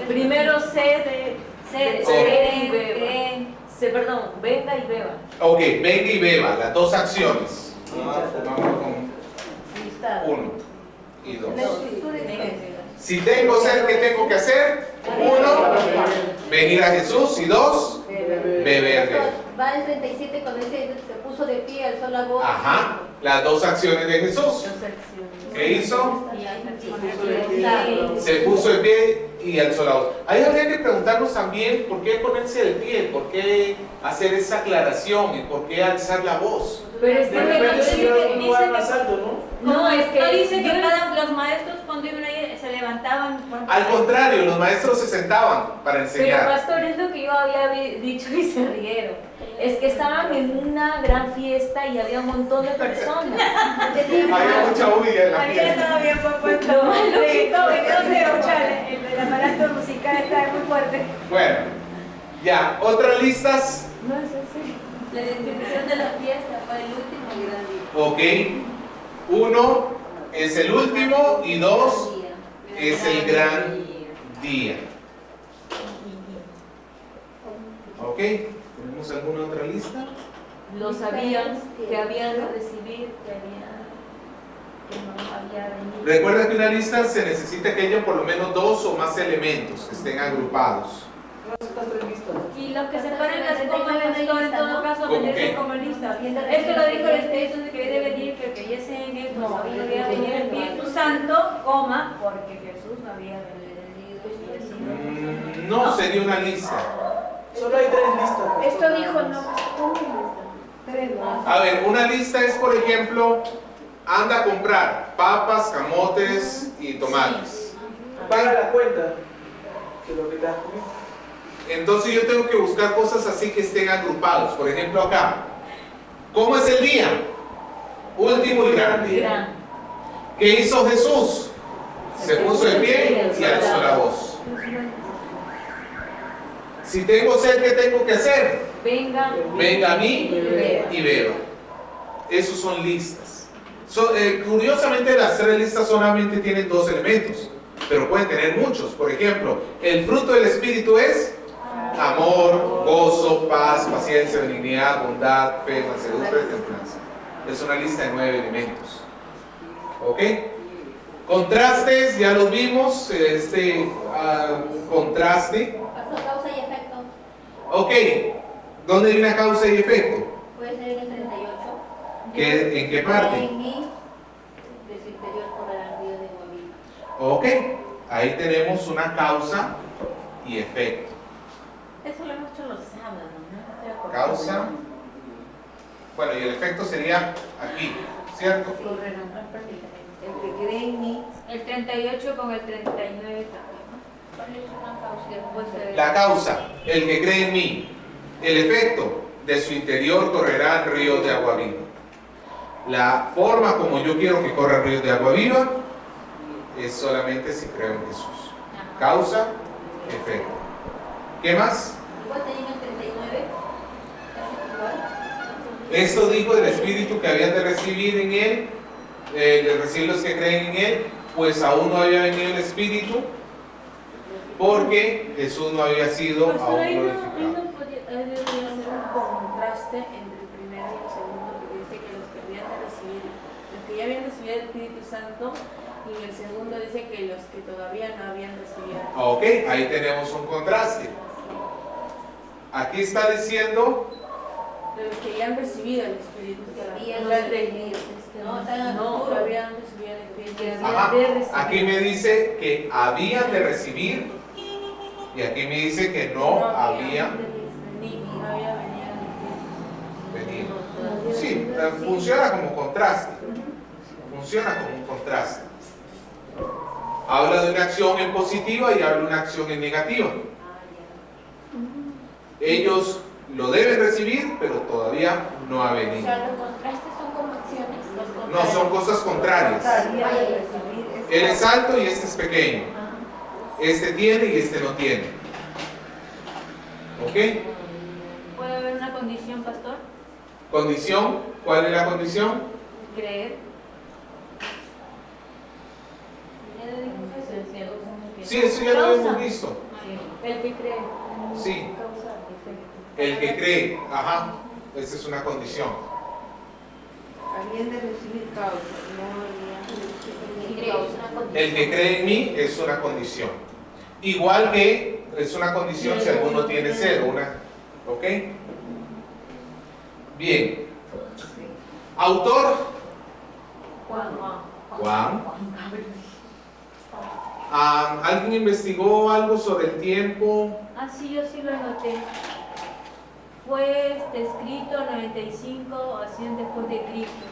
Primero sed, perdón, venga y beba. Ok, venga y beba, las dos acciones. Vamos con 1 y 2. Si tengo sed, ¿qué tengo que hacer? 1, venir a Jesús. Y 2, beber de él. Va el 37 cuando dice se puso de pie, alzó la voz. Ajá, las dos acciones de Jesús. ¿Qué hizo? Se puso de pie y alzó la voz. Ahí habría que preguntarnos también por qué ponerse de pie, por qué hacer esa aclaración y por qué alzar la voz. Pero es De que repente se iba a un lugar dice más que- alto, ¿no? no, es que no dice que yo- los maestros cuando iban ahí se levantaban. Al contrario, los maestros se sentaban para Pero enseñar. pastor, es lo que yo había dicho y se rieron. Es que estaban en una gran fiesta y había un montón de personas. Había mucha bulla en la Había fiesta. estado bien puesto. Lo más lógico, El aparato musical estaba muy fuerte. Bueno, ya, otras listas. No es así. La descripción de la fiesta fue el último gran día. Ok, 1 es el último y 2 es el gran día. Ok, ¿tenemos alguna otra lista? Lo sabían que habían de recibir, que no había venido. Recuerda que una lista se necesita que haya por lo menos 2 o más elementos que estén agrupados. Estas tres listas. Y los que separan las comas, pastor, en todo caso, ¿Cómo meterse qué? como lista. Esto lo dijo el Espíritu de que debe venir, que creyese en él, pues aún no había venido el Espíritu Santo, coma, porque Jesús no había venido y así. No, sería una lista. Solo hay tres listas. pastor, Esto nada dijo, más. no. Tres, ¿no? A ver, una lista es, por ejemplo, anda a comprar papas, camotes y tomates. Paga la cuenta de lo que te has comido. Entonces yo tengo que buscar cosas así que estén agrupados. Por ejemplo, acá, ¿cómo es el día? Último y grande. Gran. ¿Qué hizo Jesús? Se puso en pie y alzó la voz. Si tengo sed, ¿qué tengo que hacer? Venga. Venga a mí y beba. Esos son listas. Curiosamente, las tres listas solamente tienen dos elementos, pero pueden tener muchos. Por ejemplo, el fruto del Espíritu es amor, gozo, paz, paciencia, benignidad, bondad, fe, mansedumbre y templanza. Es una lista de 9 elementos. ¿Ok? Contrastes, ya los vimos. Contraste. Pasó causa y efecto. Ok. ¿Dónde hay una causa y efecto? Puede ser en el 38. ¿En qué parte? En mí, de su interior correrá el río de agua viva. Ok. Ahí tenemos una causa y efecto. Eso lo hemos hecho los sábados, ¿no? Causa. Bueno, y el efecto sería aquí, ¿cierto? El que cree en mí, El 38 con el 39 también, ¿no? ¿Cuál es una causa? Después se La causa, el que cree en mí. El efecto, de su interior correrán ríos de agua viva. La forma como yo quiero que corran ríos de agua viva es solamente si creo en Jesús. Causa, efecto. ¿Qué más? Igual tenía en el 39. Casi igual. Esto dijo el Espíritu que habían de recibir en él, de recibir los que creen en él, pues aún no había venido el Espíritu, porque Jesús no había sido aún glorificado. Debería ser un contraste entre el primero y el segundo, porque dice que los que habían de recibir, los que ya habían recibido el Espíritu Santo, y en el segundo dice que los que todavía no habían recibido. Ok, ahí tenemos un contraste. Aquí está diciendo, De los que ya han recibido el Espíritu Santo. Habían O sea, recibido. No, están en el No, futuro. habían recibido el Espíritu ajá, Santo. aquí me dice que habían de recibir, y aquí me dice que no habían No había venido el Espíritu. venido. Sí, funciona como contraste. Funciona como un contraste. Habla de una acción en positiva y habla de una acción en negativa. Ellos lo deben recibir, pero todavía no ha O venido. sea, los contrastes son como acciones. No, son cosas contrarias. había de recibir Él es alto y este es pequeño. Este tiene y este no tiene. ¿Ok? ¿Puede haber una condición, pastor? Condición. ¿Cuál es la condición? Creer. Sí, eso ya lo hemos visto. El que cree. Sí. El que cree. Ajá. Esa es una condición. habían de recibir causa, no habían de Y recibir creo, es causa. una condición. El que cree en mí es una condición. Igual que es una condición si alguno tiene cero. ¿Ok? Bien. Autor. Juan. ¿Alguien investigó algo sobre el tiempo? Ah, sí, yo sí lo anoté. Fue escrito 95 o 100 después de Cristo.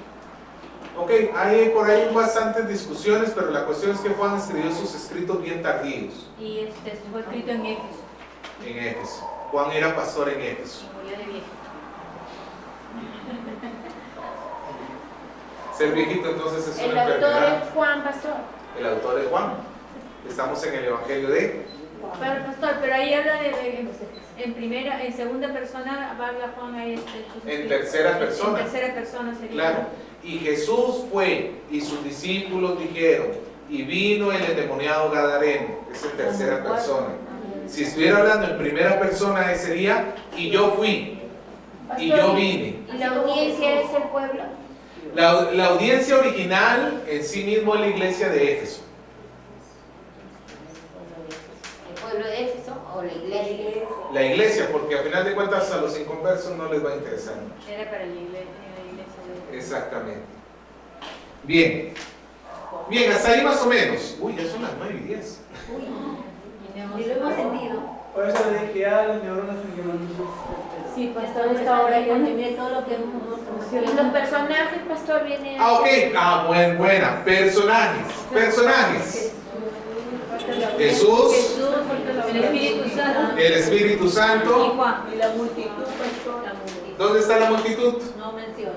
Ok, hay por ahí bastantes discusiones, pero la cuestión es que Juan escribió sus escritos bien tardíos Y fue escrito en Éfeso. en Éfeso. Juan era pastor en Éfeso. Y murió de viejo. Ser viejito entonces es El una autor enfermedad. es Juan, pastor. El autor es Juan. Estamos en el Evangelio de... Pero, pastor, pero ahí habla en segunda persona, habla Juan ahí. En tercera persona. En tercera persona sería. Claro. Y Jesús fue y sus discípulos dijeron, y vino el endemoniado Gadareno. Es en tercera persona. Si estuviera hablando en primera persona, ese sería, y yo fui, y yo vine. ¿Y la audiencia es el pueblo? La audiencia original en sí mismo es la iglesia de Éfeso. El pueblo pueblo de Éfeso o la iglesia? La iglesia, porque a final de cuentas a los inconversos no les va a interesar mucho. Era para la iglesia de... Exactamente. Bien. Bien, hasta ahí más o menos. Uy, ya son las 9:10. Y lo hemos sentido. Por eso le dije a las neuronas Sí, Pues pastor, todo esta está hora ahora ya y mira todo lo que hemos Y los personajes, pastor, vienen. Ah, ok. Ah, buena. Personajes. Jesús, el Espíritu Santo el Espíritu y Santo. Juan. Y la multitud, pastor. La multitud. ¿Dónde está la multitud? No menciona.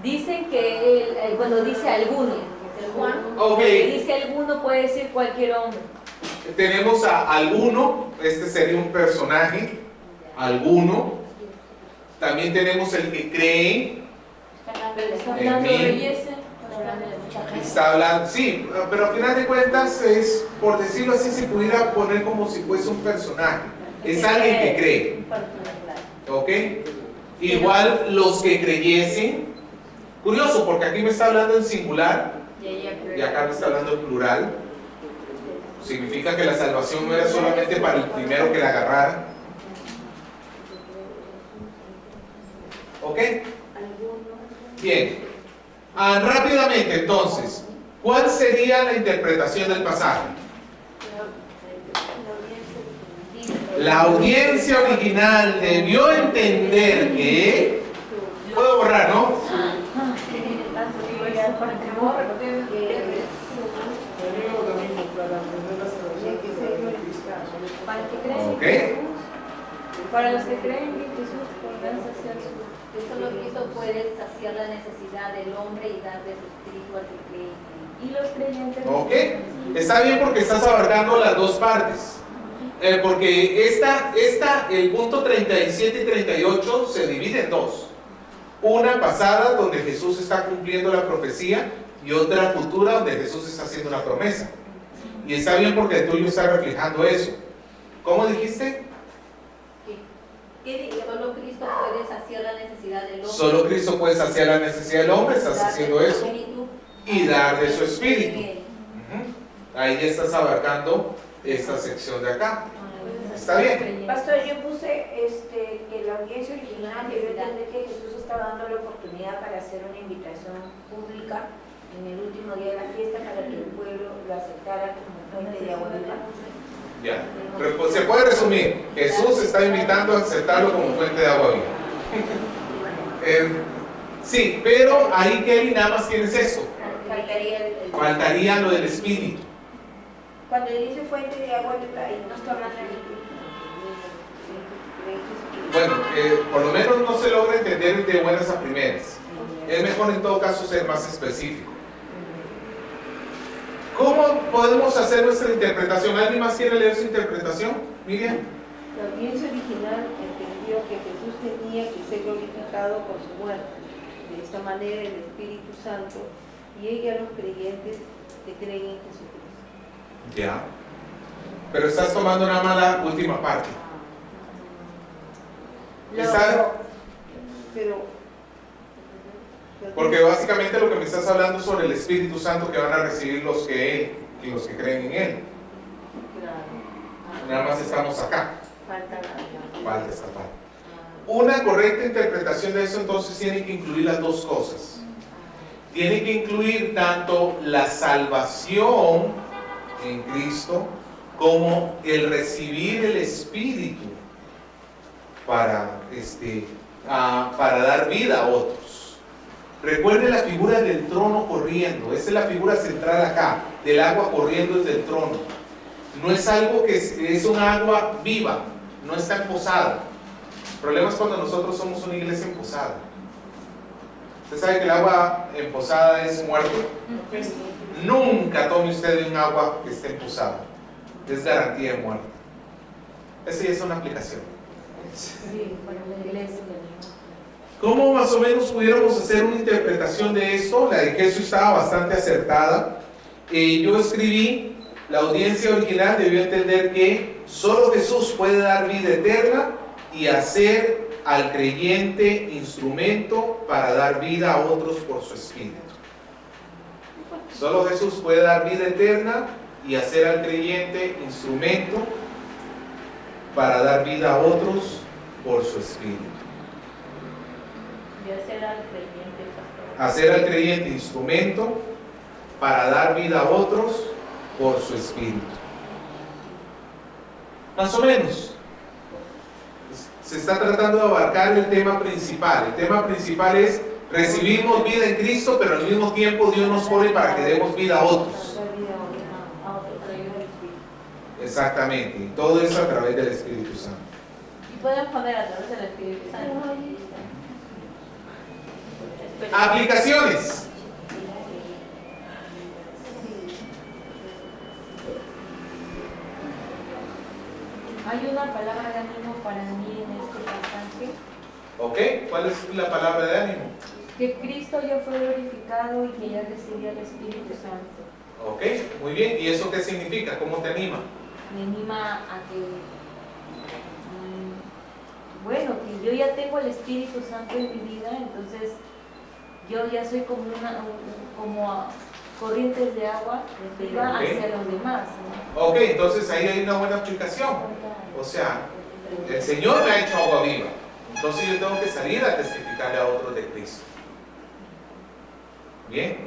dicen que él, cuando dice alguno, Ok. dice alguno puede decir cualquier hombre. Tenemos a alguno, este sería un personaje, alguno. También tenemos el que cree, Pero está En hablando mí. de Reyes. está hablando, sí, pero al final de cuentas es, por decirlo así, se pudiera poner como si fuese un personaje. Es alguien que cree, ¿ok? Igual los que creyesen, curioso porque aquí me está hablando en singular y acá me está hablando en plural. Significa que la salvación no era solamente para el primero que la agarrara. ¿Ok? Bien. Rápidamente entonces, ¿cuál sería la interpretación del pasaje? La audiencia original debió entender que... Puedo borrar, ¿no? Para que crean en Ok. Jesús, para los que creen en Jesús podrán saciar su... Que solo Cristo puede saciar la necesidad del hombre y darle su espíritu al que cree en él. Y los creyentes... Ok. Está bien porque estás abarcando las dos partes. Porque el punto 37 y 38 se divide en dos. Una pasada donde Jesús está cumpliendo la profecía y otra futura donde Jesús está haciendo una promesa. Y está bien porque el tuyo está reflejando eso. ¿Cómo dijiste? Que solo Cristo puede saciar la necesidad del hombre. Solo Cristo puede saciar la necesidad del hombre, estás darle haciendo su eso. espíritu Y dar de su en espíritu. él. Ujú. Ahí ya estás abarcando esta sección de acá. ¿Está bien? Pastor, yo puse que la audiencia original debió entender que Jesús estaba dando la oportunidad para hacer una invitación pública en el último día de la fiesta para que el pueblo lo aceptara como fuente de agua viva. Ya. Pero, pues, se puede resumir. Jesús está invitando a aceptarlo como fuente de agua viva. Sí, pero ahí Kelly nada más tienes eso. Faltaría Faltaría lo del espíritu. Cuando dice fuente de agua viva, ahí no está hablando del espíritu. Bueno, por lo menos no se logra entender de buenas a primeras. Es mejor en todo caso ser más específico. ¿Cómo podemos hacer nuestra interpretación? ¿Alguien más quiere leer su interpretación? Miriam. La audiencia original entendió que Jesús tenía que ser glorificado por su muerte. De esta manera el Espíritu Santo llegue a los creyentes que creen en Jesucristo. Ya. Pero estás tomando nada más la última parte. Porque básicamente lo que me estás hablando es sobre el Espíritu Santo que van a recibir los que creen en Él. Nada más estamos acá. Falta esta parte. Una correcta interpretación de eso entonces tiene que incluir las dos cosas. Tiene que incluir tanto la salvación en Cristo como el recibir el Espíritu para dar vida a otros. Recuerde la figura del trono corriendo. Esa es la figura central acá, del agua corriendo desde el trono. No es algo que es un agua viva, no está emposada. El problema es cuando nosotros somos una iglesia emposada. ¿Usted sabe que el agua emposada es muerte? Nunca tome usted un agua que esté emposada. Es garantía de muerte. Esa ya es una aplicación. Sí, para la iglesia. ¿Cómo más o menos pudiéramos hacer una interpretación de esto? La de Jesús estaba bastante acertada. Yo escribí, la audiencia original debió entender que solo Jesús puede dar vida eterna y hacer al creyente instrumento para dar vida a otros por su espíritu. Solo Jesús puede dar vida eterna y hacer al creyente instrumento para dar vida a otros por su Espíritu. Y hacer al creyente, pastor. Hacer al creyente instrumento para dar vida a otros por su Espíritu. Más o menos. Se está tratando de abarcar el tema principal. El tema principal es: recibimos vida en Cristo, pero al mismo tiempo Dios nos pone para que demos vida a otros. Exactamente. Y todo eso a través del Espíritu Santo. Y pueden poner a través del Espíritu Santo. Aplicaciones. Hay una palabra de ánimo para mí en este pasaje, ¿Ok? ¿Cuál es la palabra de ánimo? que Cristo ya fue glorificado y que ya recibía el Espíritu Santo. ¿Ok? Muy bien. ¿Y eso qué significa? ¿Cómo te anima? Me anima a que, bueno, que yo ya tengo el Espíritu Santo en mi vida, entonces yo ya soy como como corrientes de agua viva Ok. hacia los demás, ¿no? Ok, entonces ahí hay una buena explicación. O sea, el Señor me ha hecho agua viva. Entonces yo tengo que salir a testificarle a otros de Cristo. Bien.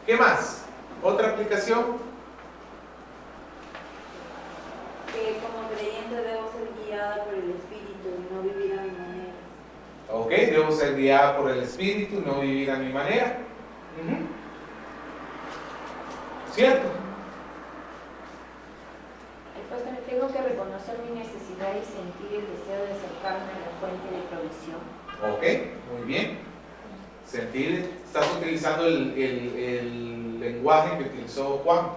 ¿Qué más? ¿Otra aplicación? Que como creyente debo ser guiada por el Espíritu y no vivir a mi manera. Ok, debo ser guiada por el Espíritu, no vivir a mi manera. ¿Cierto? Después también tengo que reconocer mi necesidad y sentir el deseo de acercarme a la fuente de provisión. Ok, muy bien. Sentir, estás utilizando el lenguaje que utilizó Juan.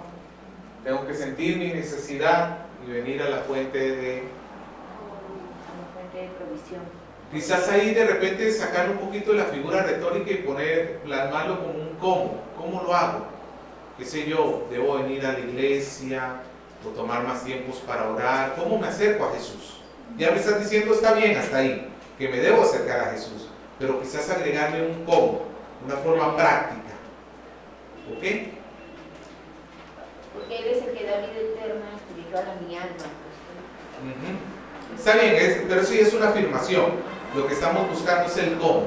Tengo que sentir mi necesidad y venir a la fuente de... A la fuente de provisión. Quizás ahí de repente sacar un poquito de la figura retórica y plasmarlo como un cómo. ¿Cómo lo hago? ¿Qué sé yo? ¿Debo venir a la iglesia o tomar más tiempos para orar? ¿Cómo me acerco a Jesús? Ya me estás diciendo, está bien hasta ahí, que me debo acercar a Jesús, pero quizás agregarle un cómo, una forma práctica. ¿Ok? Porque Él es el que da vida eterna espiritual a mi alma. Ujú. Está bien, pero eso ya es una afirmación. Lo que estamos buscando es el cómo.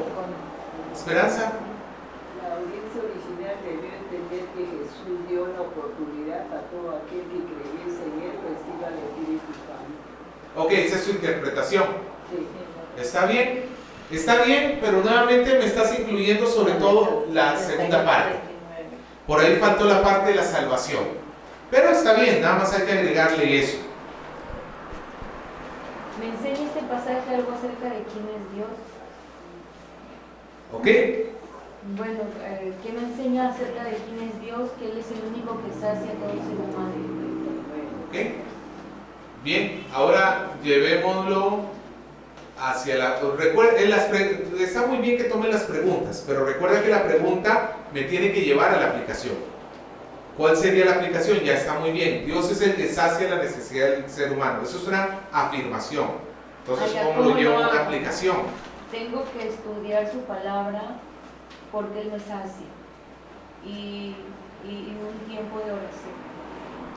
¿Esperanza? La audiencia original debió entender que Jesús dio una oportunidad a todo aquel que creyese en Él reciba el Espíritu Santo. Ok, esa es su interpretación. Sí. ¿Está bien? Está bien, pero nuevamente me estás incluyendo sobre todo la segunda parte. Por ahí faltó la parte de la salvación. Pero está bien, nada más hay que agregarle eso. Me enseña este pasaje algo acerca de quién es Dios. ¿Ok? Bueno, ¿qué me enseña acerca de quién es Dios? Que Él es el único que sacia a todo ser humano. ¿Ok? Bien, ahora llevémoslo hacia la... está muy bien que tomen las preguntas, pero recuerda que la pregunta me tiene que llevar a la aplicación. ¿Cuál sería la aplicación? Ya está muy bien. Dios es el que sacia la necesidad del ser humano. Eso es una afirmación. Entonces, ¿cómo lo llevo a una aplicación? Tengo que estudiar su palabra porque Él me sacia. Y un tiempo de oración.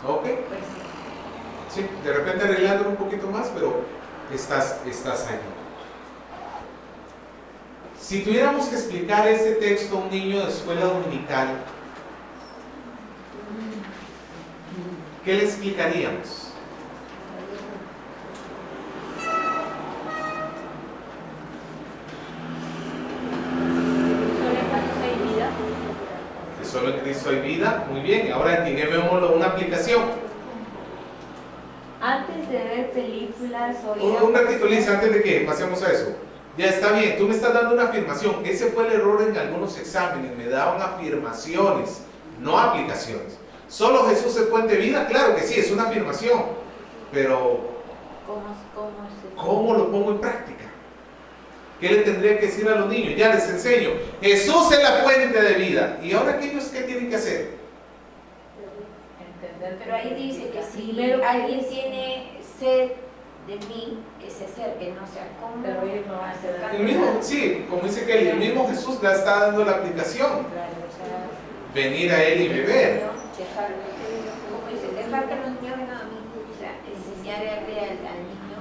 ¿Ok? Pues sí. Sí, de repente arreglándolo un poquito más, pero estás ahí. Si tuviéramos que explicar este texto a un niño de escuela dominical, ¿qué le explicaríamos? Que solo en Cristo hay vida. Muy bien, ahora llevémoslo una aplicación. Antes de ver películas o ir Un ratito, Liz, antes de que pasemos a eso. Ya está bien, tú me estás dando una afirmación. Ese fue el error en algunos exámenes. Me daban afirmaciones, no aplicaciones. ¿Solo Jesús es fuente de vida? Claro que sí, es una afirmación. Pero, ¿cómo lo pongo en práctica? ¿Qué le tendría que decir a los niños? Ya les enseño. Jesús es la fuente de vida. ¿Y ahora ellos qué tienen que hacer? Pero ahí dice que si Primero que alguien tiene sed de mí, que se acerque, no sea como Pero ellos no van a hacer nada. El mismo, sí, como dice que el mismo Jesús le está dando la aplicación. Venir a Él y beber. Como dice, dejar que los niños vengan a mí, o sea, enseñarle al niño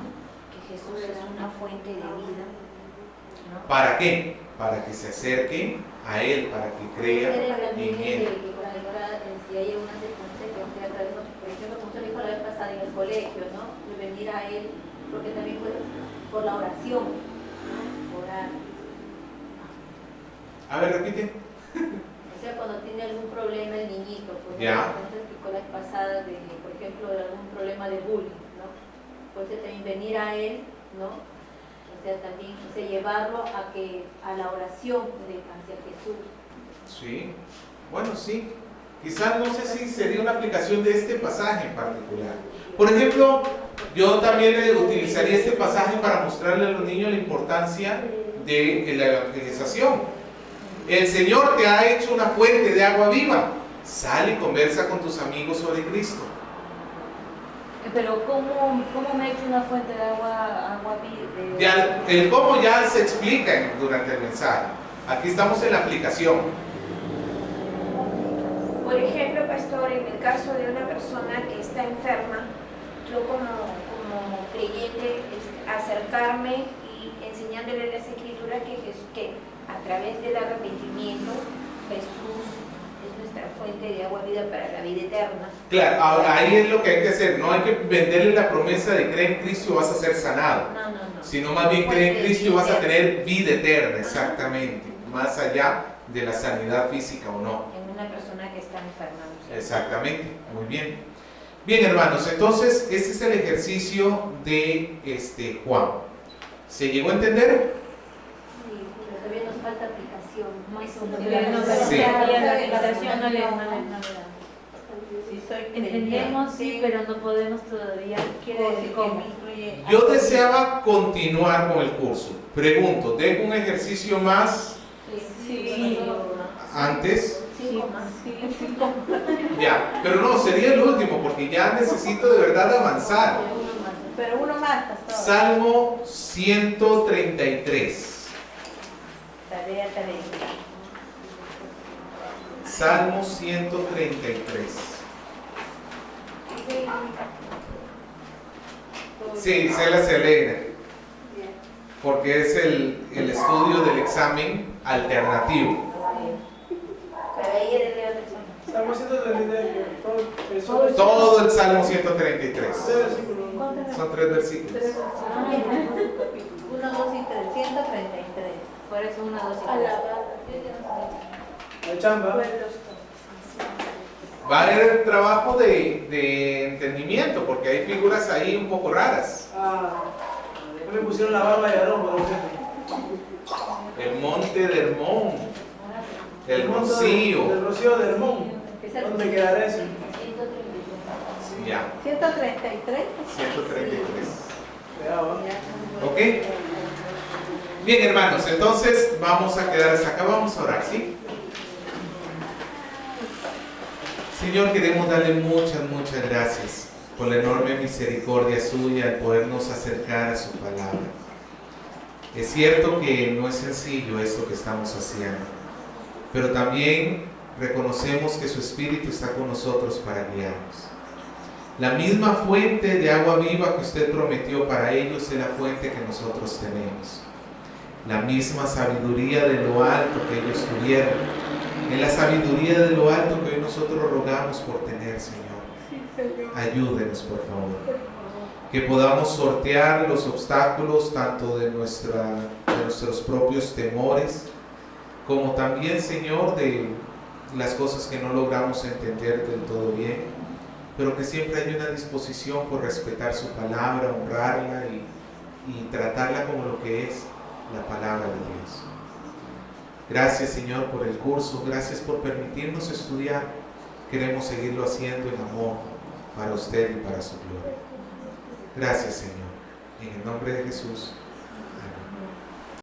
Jesús es una fuente de vida, ¿no? ¿Para qué? Para que se acerquen a Él, para que crean en Él. Si hay una circunstancia que usted a través, por ejemplo, como usted dijo la vez pasada en el colegio, ¿no? De venir a Él, porque también por la oración, ¿no? Orar. A ver, repite. O sea, cuando tiene algún problema el niñito, pues, Ya. entonces explicó la vez pasada de, por ejemplo, de algún problema de bullying, ¿no? Puede también venir a Él, ¿no? O sea, también llevarlo a la oración hacia Jesús. Sí, bueno, sí. Quizás no sé si sería una aplicación de este pasaje en particular. Por ejemplo, yo también utilizaría este pasaje para mostrarle a los niños la importancia de la evangelización. El Señor te ha hecho una fuente de agua viva. Sal y conversa con tus amigos sobre Cristo. Pero ¿cómo me ha hecho una fuente de agua viva? Ya, el cómo ya se explica durante el mensaje. Aquí estamos en la aplicación. Por ejemplo, pastor, en el caso de una persona que está enferma, yo como creyente acercarme y enseñándole las escrituras que a través del arrepentimiento Jesús es nuestra fuente de agua vida para la vida eterna. Claro, ahora ahí es lo que hay que hacer. No hay que venderle la promesa de creer en Cristo y vas a ser sanado. No. Sino más bien creer en Cristo y vas a tener vida eterna, exactamente. Más allá de la sanidad física o no. En una persona que está enferma. ¿No? Exactamente, muy bien. Bien, hermanos, entonces este es el ejercicio de Juan. ¿Se llegó a entender? Sí, pero todavía nos falta aplicación. Más o Sí. La aplicación no le da. Si soy Entendemos, sí, pero no podemos todavía. quiere decir que ¿Cómo? me incluye. Yo deseaba continuar con el curso. Pregunto, ¿dejo un ejercicio más Sí. antes? Sí, Ya, pero no, sería el último porque ya necesito de verdad avanzar. Pero uno más, pastor. Salmo 133. Tarea. Salmo 133. Sí, Cela se alegra porque es el estudio del examen alternativo. Pero ahí es de otra persona. Salmo 133. Todo el Salmo 133. Son 3 versículos. 1, 2 y 3, 133. Por eso 1, 2 y 3. La chamba. Va a haber trabajo de entendimiento porque hay figuras ahí un poco raras. No le pusieron la barba de Aarón, por ejemplo. El monte de Hermón, el monte Rocío. del Rocío de Hermón. ¿Dónde quedará eso? Ya, 133. 133. Cuidado, ¿Ok? Bien, hermanos, entonces vamos a quedar hasta acá. Vamos a orar, ¿sí? Señor, queremos darle muchas gracias por la enorme misericordia suya al podernos acercar a su palabra. Es cierto que no es sencillo esto que estamos haciendo, pero también reconocemos que su Espíritu está con nosotros para guiarnos. La misma fuente de agua viva que usted prometió para ellos es la fuente que nosotros tenemos. La misma sabiduría de lo alto que ellos tuvieron, es la sabiduría de lo alto que hoy nosotros rogamos por tener, Señor. Ayúdenos, por favor. Que podamos sortear los obstáculos tanto de nuestros propios temores, como también, Señor, de las cosas que no logramos entender del todo bien, pero que siempre hay una disposición por respetar su palabra, honrarla y tratarla como lo que es la palabra de Dios. Gracias, Señor, por el curso. Gracias por permitirnos estudiar. Queremos seguirlo haciendo en amor para usted y para su gloria. Gracias, Señor. En el nombre de Jesús. Amén.